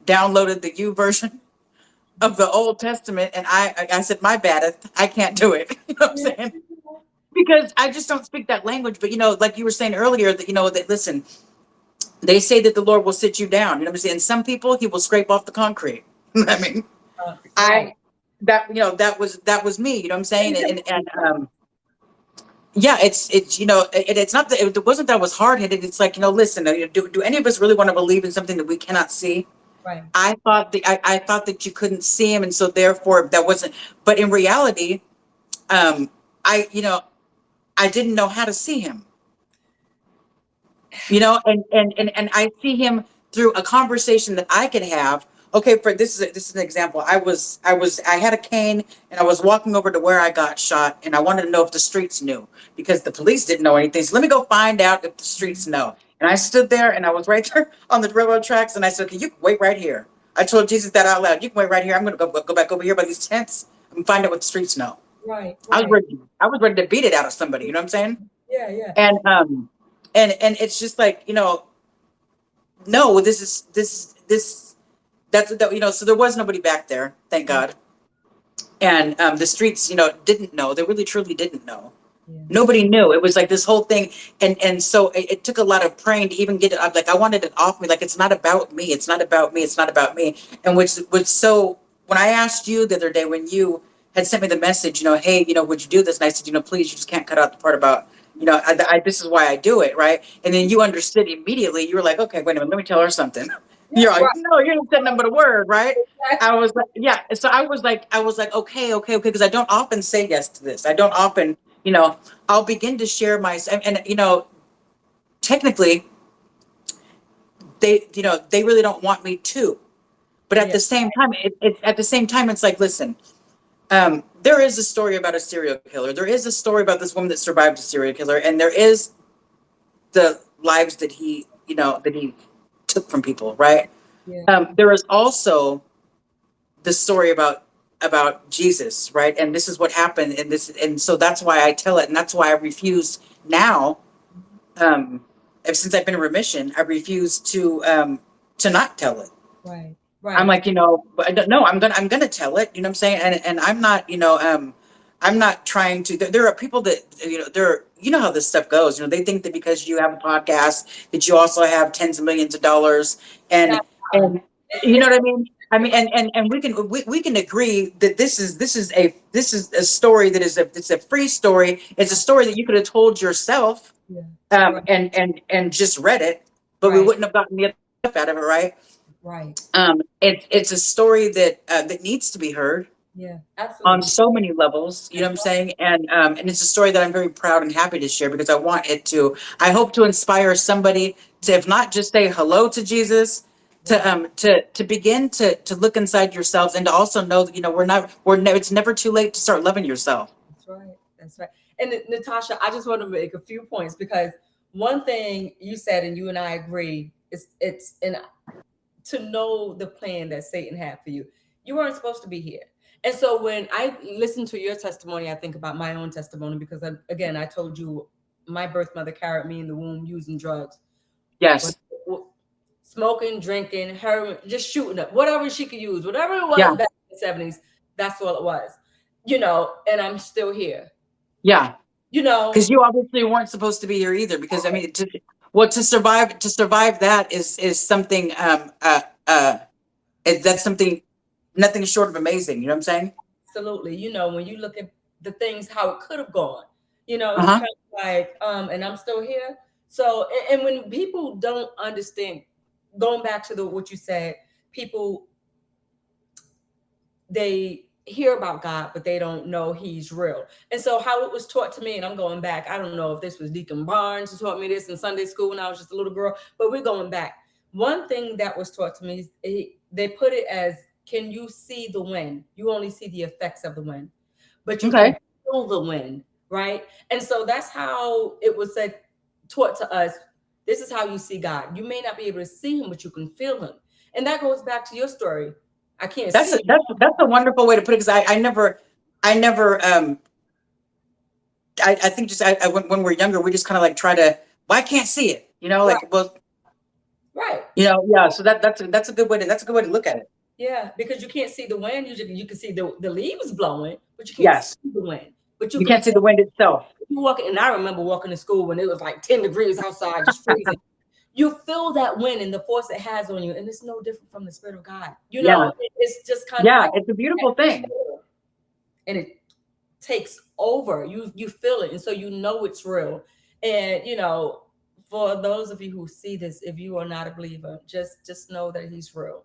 downloaded the U version of the Old Testament, and I said, my bad, I can't do it. You know what I'm saying? Because I just don't speak that language. But, like you were saying earlier, that, that, listen, they say that the Lord will sit you down. You know what I'm saying? And some people, he will scrape off the concrete. I mean, Right. that was me. You know what I'm saying? And yeah, it's not that it wasn't that I was hard headed. It's like, listen, do any of us really want to believe in something that we cannot see? Right. I thought that you couldn't see him, and so therefore that wasn't. But in reality, um, I didn't know how to see him. And I see him through a conversation that I could have. Okay, for this is an example. I had a cane, and I was walking over to where I got shot, and I wanted to know if the streets knew, because the police didn't know anything. So let me go find out if the streets know. And I stood there, and I was right there on the railroad tracks, and I said, "Okay, you can wait right here." I told Jesus that out loud. You can wait right here. I'm going to go back over here by these tents and find out what the streets know. Right. I was Right. ready. I was ready to beat it out of somebody. You know what I'm saying? Yeah. Yeah. And it's just like, no, this that's that. So there was nobody back there, thank God. And the streets, didn't know. They really truly didn't know. Yeah. Nobody knew. It was like this whole thing. And so it took a lot of praying to even get it up. Like, I wanted it off me. Like, it's not about me. It's not about me. It's not about me. And which was so, when I asked you the other day, when you had sent me the message, hey, would you do this? And I said, please, you just can't cut out the part about, this is why I do it. Right. And then you understood immediately. You were like, okay, wait a minute, let me tell her something. You're like, no, you didn't say nothing but a word, right? I was like, yeah. So I was like, okay. Because I don't often say yes to this. I don't often, I'll begin to share my, and technically they really don't want me to, but at the same time, it's like, listen, there is a story about a serial killer. There is a story about this woman that survived a serial killer. And there is the lives that he took from people. Right. Yeah. There is also the story about Jesus, right? And this is what happened, and so that's why I tell it, and that's why I refuse now. Ever since I've been in remission, I refuse to not tell it. Right. I'm like, but I don't know. I'm gonna tell it. You know what I'm saying? And I'm not, I'm not trying to. There are people that how this stuff goes. They think that because you have a podcast that you also have tens of millions of dollars, and you know what I mean. And we can agree that this is a story that it's a free story. It's a story that you could have told yourself, and just read it, but we wouldn't have gotten the other stuff out of it, right? Right. It's a story that needs to be heard. Yeah, absolutely. On so many levels, you know what I'm saying? And it's a story that I'm very proud and happy to share because I hope to inspire somebody to, if not just say hello to Jesus, to begin to look inside yourselves and to also know that, it's never too late to start loving yourself. That's right. And Natasha, I just want to make a few points because one thing you said, and you and I agree, it's to know the plan that Satan had for you. You weren't supposed to be here. And so when I listen to your testimony, I think about my own testimony because, again, I told you my birth mother carried me in the womb using drugs. Yes. Smoking, drinking, heroin, just shooting up, whatever she could use, whatever it was back in the 70s, that's all it was. And I'm still here. Yeah. Because you obviously weren't supposed to be here either. Because to survive that is something that's something nothing short of amazing. You know what I'm saying? Absolutely. When you look at the things, how it could have gone, it's kind of like, and I'm still here. So, and when people don't understand, going back to what you said, people, they hear about God, but they don't know he's real. And so how it was taught to me, and I'm going back, I don't know if this was Deacon Barnes who taught me this in Sunday school when I was just a little girl, but we're going back. One thing that was taught to me, they put it as, can you see the wind? You only see the effects of the wind, but you can feel the wind, right? And so that's how it was taught to us. This is how you see God. You may not be able to see him, but you can feel him. And that goes back to your story. I can't see him. That's a wonderful way to put it, because I never I think just when we're younger, we just kind of like try to, well, I can't see it, well, right. So that's a good way to look at it. Yeah, because you can't see the wind. You can see the leaves blowing, but you can't see the wind. But you can't see the wind itself. You walking, and I remember walking to school when it was like 10 degrees outside, just freezing. You feel that wind and the force it has on you, and it's no different from the Spirit of God. It's just kind of it's a beautiful thing, and it takes over. You feel it, and so it's real. And for those of you who see this, if you are not a believer, just know that he's real.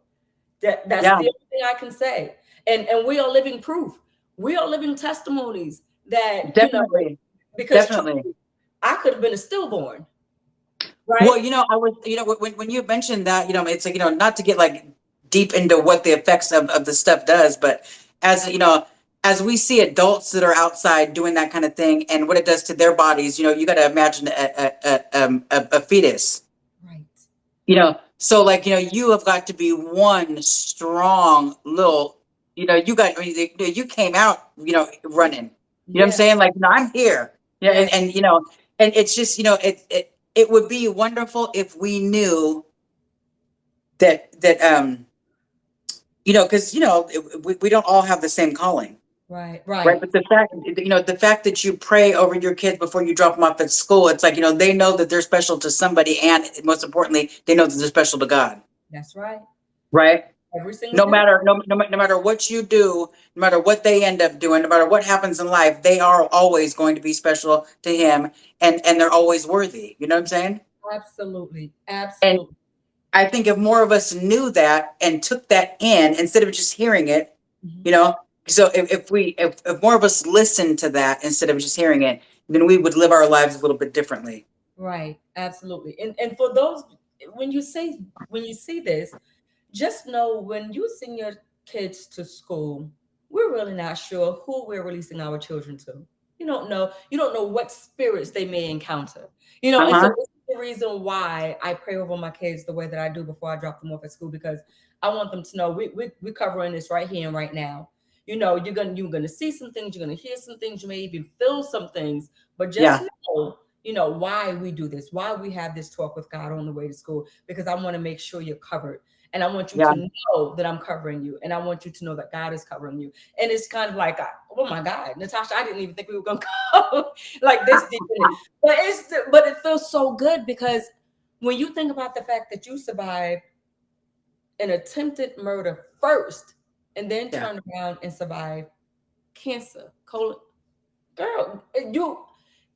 That's the only thing I can say. And we are living proof. We are living testimonies that definitely I could have been a stillborn. Right. Well, I was, when you mentioned that, it's like, not to get like deep into what the effects of the stuff does, but as we see adults that are outside doing that kind of thing and what it does to their bodies, you got to imagine a fetus. Right. So like, you have got to be one strong little, you came out, running, you know what I'm saying? Like, I'm here. And it's just, it would be wonderful if we knew that, because, we don't all have the same calling. Right. Right. Right. But the fact that you pray over your kids before you drop them off at school, it's like, they know that they're special to somebody. And most importantly, they know that they're special to God. That's right. Right. Every single No day. matter, no matter what you do, no matter what they end up doing, no matter what happens in life, they are always going to be special to him, and they're always worthy. You know what I'm saying? Absolutely. And Absolutely. I think if more of us knew that and took that in instead of just hearing it, Mhm. you know, so if more of us listened to that instead of just hearing it, then we would live our lives a little bit differently. Right. Absolutely. And for those, when you say, when you see this, just know when you send your kids to school, we're really not sure who we're releasing our children to. You don't know. You don't know what spirits they may encounter. And so Uh-huh. this is the reason why I pray over my kids the way that I do before I drop them off at school, because I want them to know we're covering this right here and right now. You're gonna see some things, you're gonna hear some things, you may even feel some things, but just Yeah. know why we do this, why we have this talk with God on the way to school, because I want to make sure you're covered. And I want you Yeah. to know that I'm covering you. And I want you to know that God is covering you. And it's kind of like, oh my God, Natasha, I didn't even think we were going to go like this deep in it. But it feels so good, because when you think about the fact that you survived an attempted murder first and then Yeah. turned around and survived cancer, colon, girl,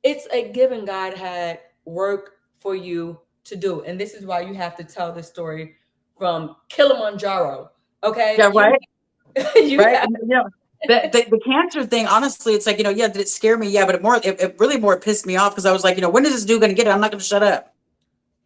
it's a given. God had work for you to do. And this is why you have to tell the story from Kilimanjaro. Okay. Yeah. Right. You Right. have The cancer thing, honestly, it's like, yeah, did it scare me? Yeah, but it really more pissed me off because I was like, when is this dude gonna get it? I'm not gonna shut up.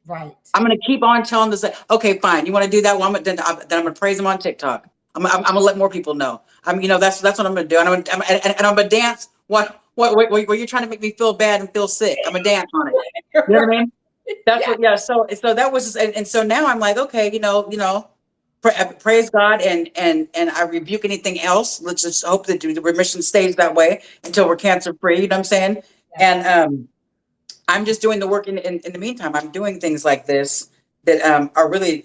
right. I'm gonna keep on telling this. Okay, fine. You want to do that? Well, then I'm gonna praise him on TikTok. I'm gonna let more people know. That's what I'm gonna do. And I'm gonna dance. What you're trying to make me feel bad and feel sick? I'm gonna dance on it. You know what I mean? That's Yeah, what. Yeah. So that was just, and so now I'm like, okay, praise God, and I rebuke anything else. Let's just hope that the remission stays that way until we're cancer free. You know what I'm saying? yes. And I'm just doing the work in the meantime. I'm doing things like this that are really,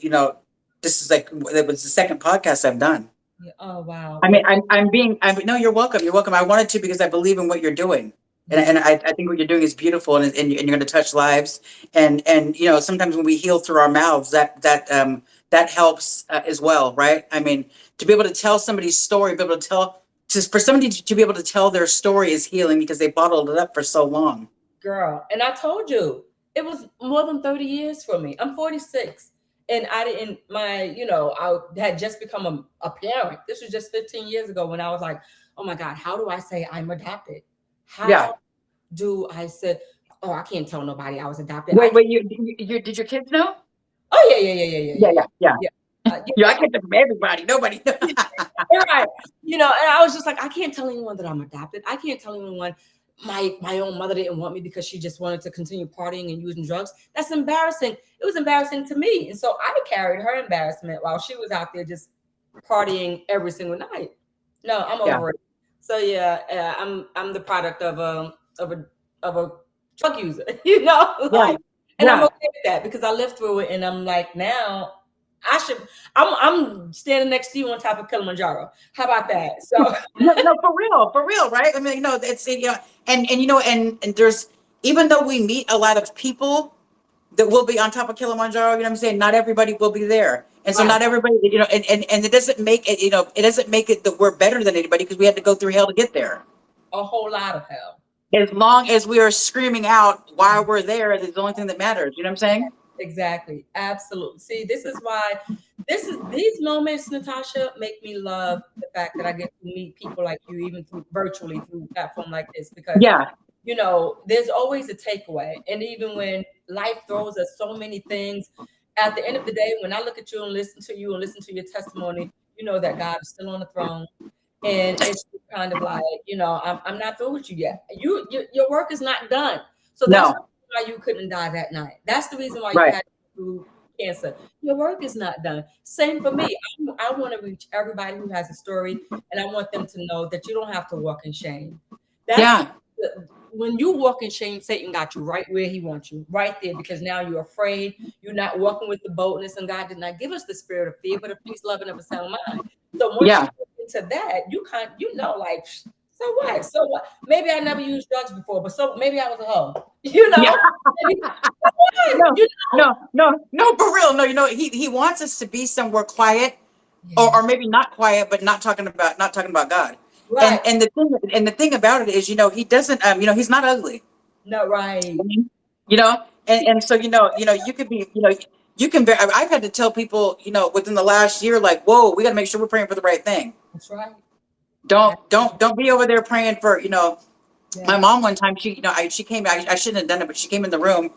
this is like, it was the second podcast I've done. Yeah. Oh wow. I mean, Well, no, you're welcome. You're welcome. I wanted to because I believe in what you're doing. yeah, And I think what you're doing is beautiful, and you're going to touch lives. And sometimes when we heal through our mouths, that helps as well, right? I mean, to be able to tell somebody's story, be able to for somebody to be able to tell their story is healing because they bottled it up for so long. girl. And I told you, it was more than 30 years for me. I'm 46. And I didn't I had just become a parent. This was just 15 years ago when I was like, oh my God, how do I say I'm adopted? Yeah. How do I say, oh, I can't tell nobody I was adopted. I Wait, you did your kids know? Oh yeah, yeah, yeah, yeah, yeah, Yeah, yeah, yeah, yeah. yeah. Yeah, I get them from everybody. Nobody. You're right. And I was just like, I can't tell anyone that I'm adopted. I can't tell anyone my own mother didn't want me because she just wanted to continue partying and using drugs. That's embarrassing. It was embarrassing to me, and so I carried her embarrassment while she was out there just partying every single night. No, I'm Yeah, over it. So yeah, I'm the product of a drug user, yeah, like, and I'm yeah. okay with that because I lived through it, and I'm like now I should. I'm standing next to you on top of Kilimanjaro. How about that? So No, no, for real, right? I mean, it's and there's, even though we meet a lot of people that will be on top of Kilimanjaro, you know what I'm saying? Not everybody will be there. And so right, not everybody, and it doesn't make it, it doesn't make it that we're better than anybody because we had to go through hell to get there. a whole lot of hell. As long as we are screaming out while we're there, that's the only thing that matters. You know what I'm saying? Exactly. Absolutely. See, this is why these moments, Natasha, make me love the fact that I get to meet people like you, even through virtually through a platform like this, because Yeah, there's always a takeaway. And even when life throws us so many things, at the end of the day, when I look at you and listen to you and listen to your testimony, you know that God is still on the throne. And it's kind of like, I'm not through with you yet. Your work is not done. So that's no, why you couldn't die that night. That's the reason why you right. had to go through cancer. Your work is not done. Same for me. I want to reach everybody who has a story, and I want them to know that you don't have to walk in shame. That's Yeah, when you walk in shame, Satan got you right where he wants you, right there, because now you're afraid. You're not walking with the boldness, and God did not give us the spirit of fear, but of peace, love, and of a sound mind. So once you yeah, get to that, you know, like, so what? So what? Maybe I never used drugs before, but so maybe I was a hoe. You Yeah. know? Maybe, so what? No, You know? no, for real. No, he wants us to be somewhere quiet, Yeah. or maybe not quiet, but not talking about God. Right. And the thing about it is, he doesn't, he's not ugly. No, right. You know, and so you could be, you can. I've had to tell people, within the last year, like, whoa, we got to make sure we're praying for the right thing. That's right. Don't be over there praying for, my Yeah. mom one time, she came, I shouldn't have done it, but she came in the room,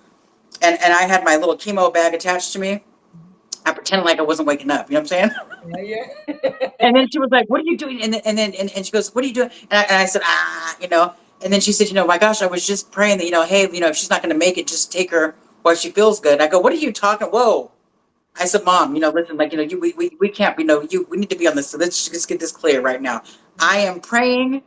and I had my little chemo bag attached to me. I pretended like I wasn't waking up. You know what I'm saying? Yeah, yeah. And then she was like, "What are you doing?" And she goes, "What are you doing?" And I said, And then she said, "My gosh, I was just praying that, hey, if she's not going to make it, just take her while she feels good." I go, "What are you talking? Whoa!" I said, "Mom, listen, like, we can't, we need to be on this. So let's just get this clear right now. I am praying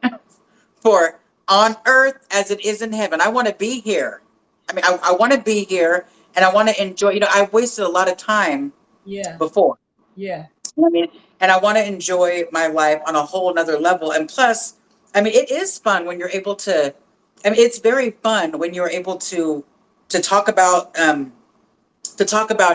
for on earth as it is in heaven. I want to be here. I mean, I want to be here, and I want to enjoy. I've wasted a lot of time Yeah. before. Yeah. I mean, and I want to enjoy my life on a whole nother level. And plus, I mean, it is fun when you're able to. I mean, it's very fun when you're able to talk about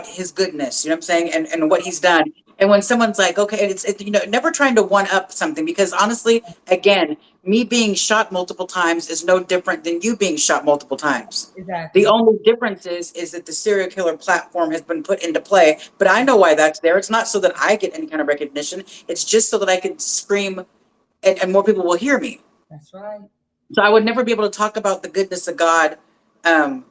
his goodness. You know what I'm saying, and what he's done. And when someone's like, okay, it's never trying to one up something, because honestly, again, me being shot multiple times is no different than you being shot multiple times. The Exactly. only difference is that the serial killer platform has been put into play, but I know why that's there. It's not so that I get any kind of recognition. It's just so that I can scream, and more people will hear me. That's right. So I would never be able to talk about the goodness of God, um,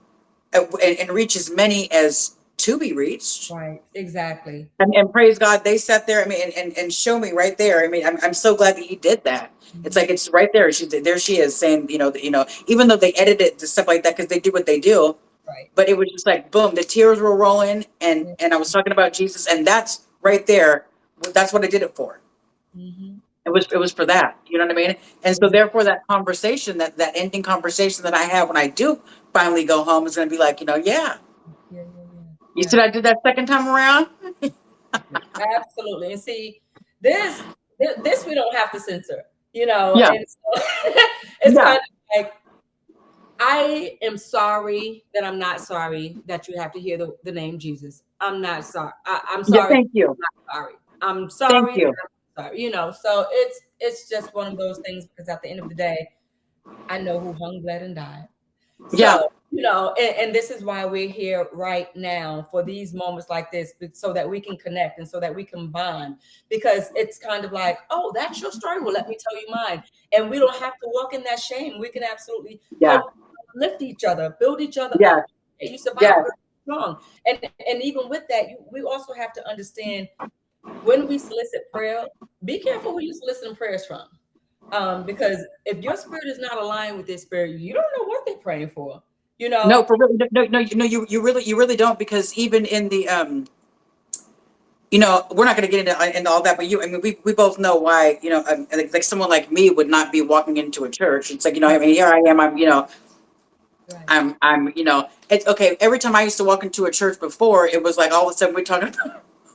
and reach as many as to be reached. Right. Exactly. And praise God, they sat there. I mean, and show me right there. I mean, I'm so glad that he did that. It's like, it's right there. There she is saying, even though they edited the stuff like that, because they do what they do, Right. but it was just like, boom, the tears were rolling, and I was talking about Jesus, and that's right there. That's what I did it for. Mm-hmm. It was for that. You know what I mean? And so therefore, that conversation, that ending conversation that I have when I do finally go home, is going to be like, yeah. Yeah. You said I did that second time around. Absolutely. And see, this we don't have to censor, Yeah. and so it's kind of like, I am sorry that I'm not sorry that you have to hear the name Jesus. I'm not sorry. I'm sorry. Yeah, thank you. I'm not sorry. I'm sorry. Thank you. I'm sorry. So it's just one of those things, because at the end of the day, I know who hung, bled, and died. So, and this is why we're here right now, for these moments like this, so that we can connect and so that we can bond, because it's kind of like, oh, that's your story. Well, let me tell you mine. And we don't have to walk in that shame. We can absolutely help lift each other, build each other up. You survive strong. And even with that, we also have to understand, when we solicit prayer, be careful who you soliciting prayers from. Because if your spirit is not aligned with their spirit, you don't know what they're praying for. No, for real. No, you really don't, because even in the we're not going to get into all that, but I mean, we both know why, like someone like me would not be walking into a church. It's like, I mean, here I am, I'm, it's okay. Every time I used to walk into a church before, it was like, all of a sudden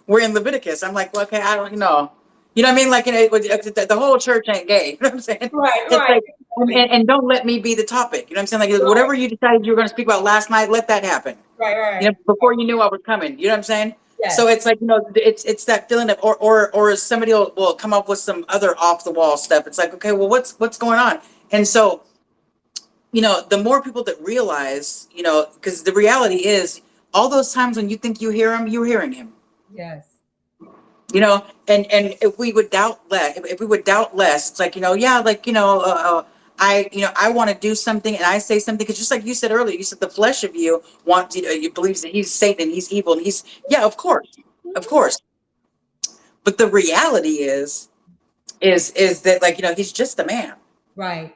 we're in Leviticus. I'm like, well, okay, I don't know. You know what I mean? Like, the whole church ain't gay. You know what I'm saying? Right. Like, and don't let me be the topic. You know what I'm saying? Like, whatever you decided you were going to speak about last night, let that happen. Right. Before you knew I was coming. You know what I'm saying? Yes. So it's like, it's that feeling of, or somebody will come up with some other off the wall stuff. It's like, okay, well, what's going on? And so, the more people that realize, because the reality is, all those times when you think you hear him, you're hearing him. Yes. And if we would doubt less, it's like, I want to do something, and I say something, because just like you said earlier, you said the flesh of you wants, you believes that he's Satan and he's evil, and of course. But the reality is that, like, he's just a man. Right.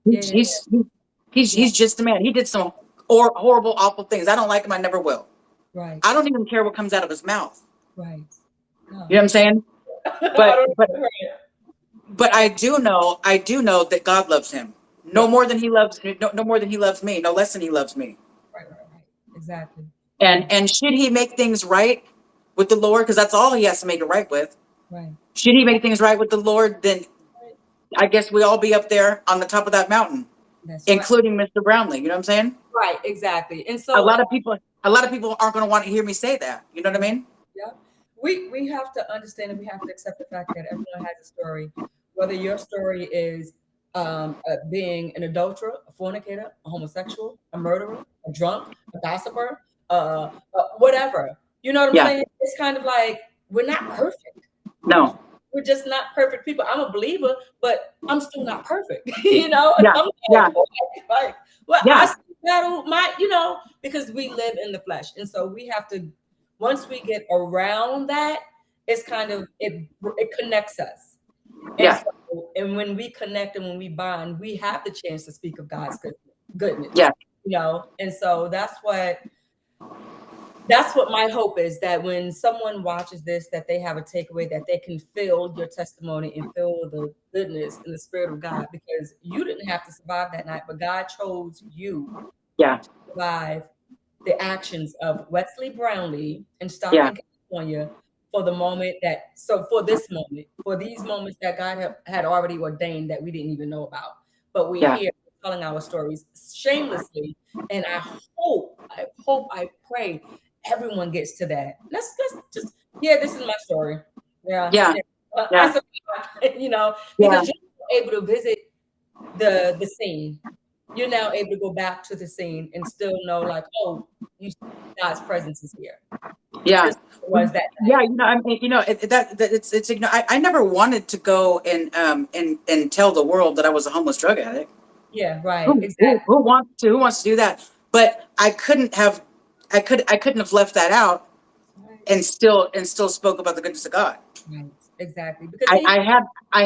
He's just a man. He did some horrible, awful things. I don't like him. I never will. Right. I don't even care what comes out of his mouth. Right. You know what I'm saying? But I do know that God loves him. No more than he loves me. No less than he loves me. Right. Exactly. And should he make things right with the Lord, because that's all he has to make it right with. Right. Should he make things right with the Lord, then Right. I guess we all be up there on the top of that mountain, That's right. including Mr. Brownlee. You know what I'm saying? Right. Exactly. And A so, lot of people, a lot of people aren't going to want to hear me say that. You know what I mean? yeah, we have to understand and we have to accept the fact that everyone has a story. Whether your story is being an adulterer, a fornicator, a homosexual, a murderer, a drunk, a gossiper, whatever. You know what I'm Yeah. saying? It's kind of like we're not perfect. No. We're just not perfect people. I'm a believer, but I'm still not perfect. You know, and Yeah. I'm Yeah. like, well, I Yeah. still battle my, you know, because we live in the flesh, and so we have to. Once we get around that, it's kind of it connects us, and Yeah. so and when we connect and when we bond, we have the chance to speak of God's goodness. Yeah. You know, and so that's what my hope is, that when someone watches this, that they have a takeaway, that they can feel your testimony and feel the goodness and the spirit of God, because you didn't have to survive that night, but God chose you Yeah. to survive the actions of Wesley Brownlee in Yeah. Stockton, California, for the moment for this moment, for these moments that God had already ordained that we didn't even know about. But we're Yeah. here telling our stories shamelessly. And I pray everyone gets to that. Let's just, yeah, this is my story. Yeah. Yeah. Yeah. I Yeah. survived, you know, Yeah. because you're able to visit the scene. You're now able to go back to the scene and still know, like, oh, you God's presence is here. Yeah. Just was that Yeah. night. You know, I mean, you know, that it's, you know, I never wanted to go and tell the world that I was a homeless drug addict. Yeah, right. Who wants to do that? But I couldn't have left that out Right. and still spoke about the goodness of God. Right. Exactly. Because I, he I had I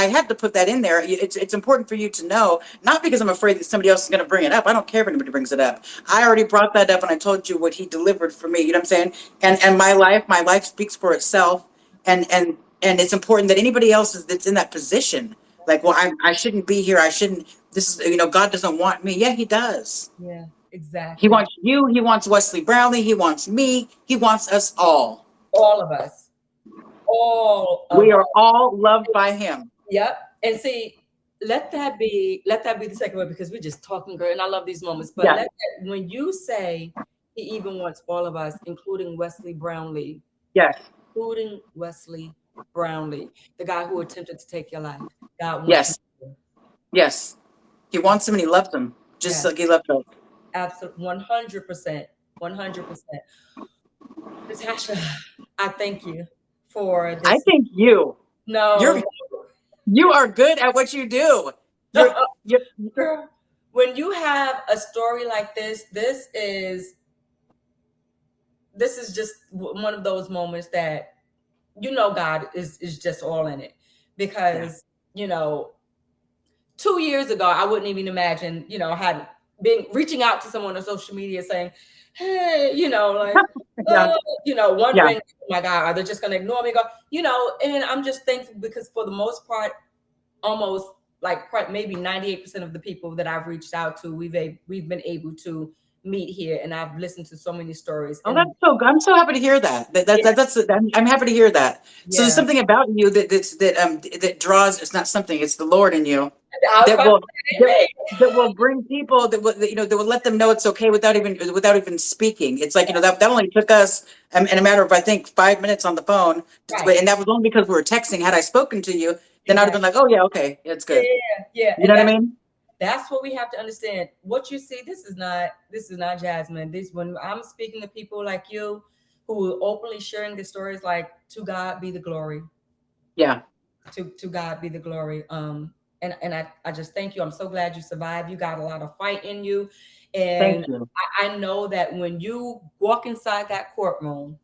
had to put that in there. It's important for you to know, not because I'm afraid that somebody else is going to bring it up. I don't care if anybody brings it up. I already brought that up and I told you what he delivered for me. You know what I'm saying? And my life speaks for itself. And it's important that anybody else that's in that position, like, well, I shouldn't be here. I shouldn't. This is, you know, God doesn't want me. Yeah, He does. yeah, He exactly. wants you. He wants Wesley Brownlee. He wants me. He wants us all. All of us. All of We are us. all loved by Him. Yep. And see, let that be the second word, because we're just talking girl, and I love these moments. But Yeah. when you say he even wants all of us, including Wesley Brownlee, Yes. including Wesley Brownlee, the guy who attempted to take your life. God wants Yes. you. Yes. He wants him and He loves him just Yeah, like He loved us. absolutely, 100%, 100%. Natasha, I thank you for I this. think you're No, you are good at what you do. You're girl, when you have a story like this, this is just one of those moments that God is just all in it, yeah. because you know 2 years ago, I wouldn't even imagine, had being reaching out to someone on social media saying, "Hey, like, Yeah. Yeah. wondering, oh my God, are they just going to ignore me?" And I'm just thankful, because for the most part, almost like maybe 98% of the people that I've reached out to, we've been able to meet here, and I've listened to so many stories, Oh, that's and so good. I'm so happy to hear that. yeah, I'm happy to hear that. So there's yeah. something about you that draws. It's not something. It's the Lord in you I was that about to will say, that, amen. that will bring people that will let them know it's okay without even speaking. It's like, that only took us in a matter of, I think, 5 minutes on the phone, Right, and that was only because we were texting. Had I spoken to you, then I'd have exactly. been like, oh yeah, okay, it's Yeah, good. yeah, You and know what I mean? that's what we have to understand. What you see, this is not Jasmine. This, when I'm speaking to people like you who are openly sharing the stories, like, to God be the glory. Yeah. To God be the glory. And I just thank you. I'm so glad you survived. You got a lot of fight in you. Thank And you. I know that when you walk inside that courtroom,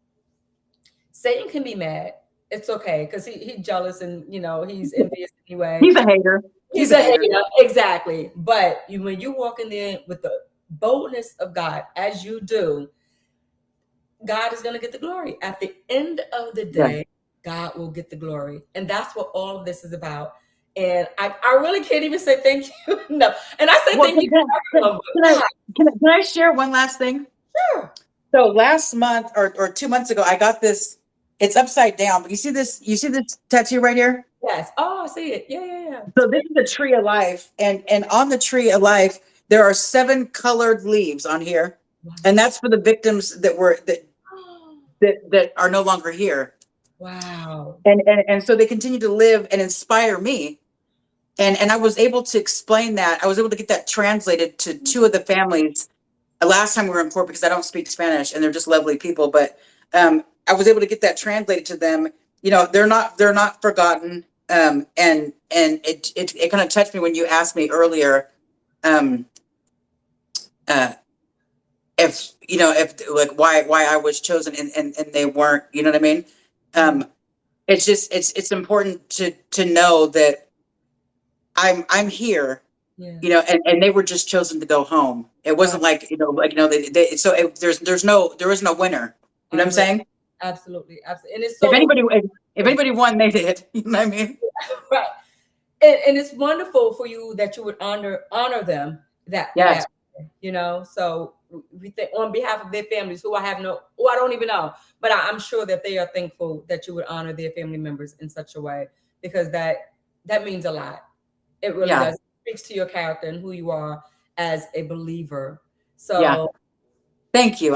Satan can be mad. It's okay, because he's jealous, and he's envious anyway. He's a hater. He's He's a a hater. hater, exactly. But when you walk in there with the boldness of God, as you do, God is going to get the glory. At the end of the Yeah. day, God will get the glory. And that's what all of this is about. And I really can't even say thank you. No. And I say Well, thank you to everyone, but God, can I share one last thing? sure. So last month or 2 months ago, I got this. It's upside down, but you see this tattoo right here? Yes. Oh, I see it. Yeah. So this is the tree of life, and on the tree of life, there are 7 colored leaves on here, and that's for the victims that are no longer here. Wow. And so they continue to live and inspire me. And I was able to explain that. I was able to get that translated to 2 of the families last time we were in court, because I don't speak Spanish and they're just lovely people. But I was able to get that translated to them. You know, they're not forgotten. And it kind of touched me when you asked me earlier, if like why I was chosen and they weren't. You know what I mean? It's just it's important to know that I'm here. Yeah. You know, and they were just chosen to go home. It wasn't like, they so there is no winner. You know what I'm saying? Absolutely. And it's so, if anybody won, they did. You know what I mean? right. And it's wonderful for you that you would honor them Yes. you know. So we think on behalf of their families, who I don't even know, but I'm sure that they are thankful that you would honor their family members in such a way, because that means a lot. It really does. It speaks to your character and who you are as a believer. So thank you.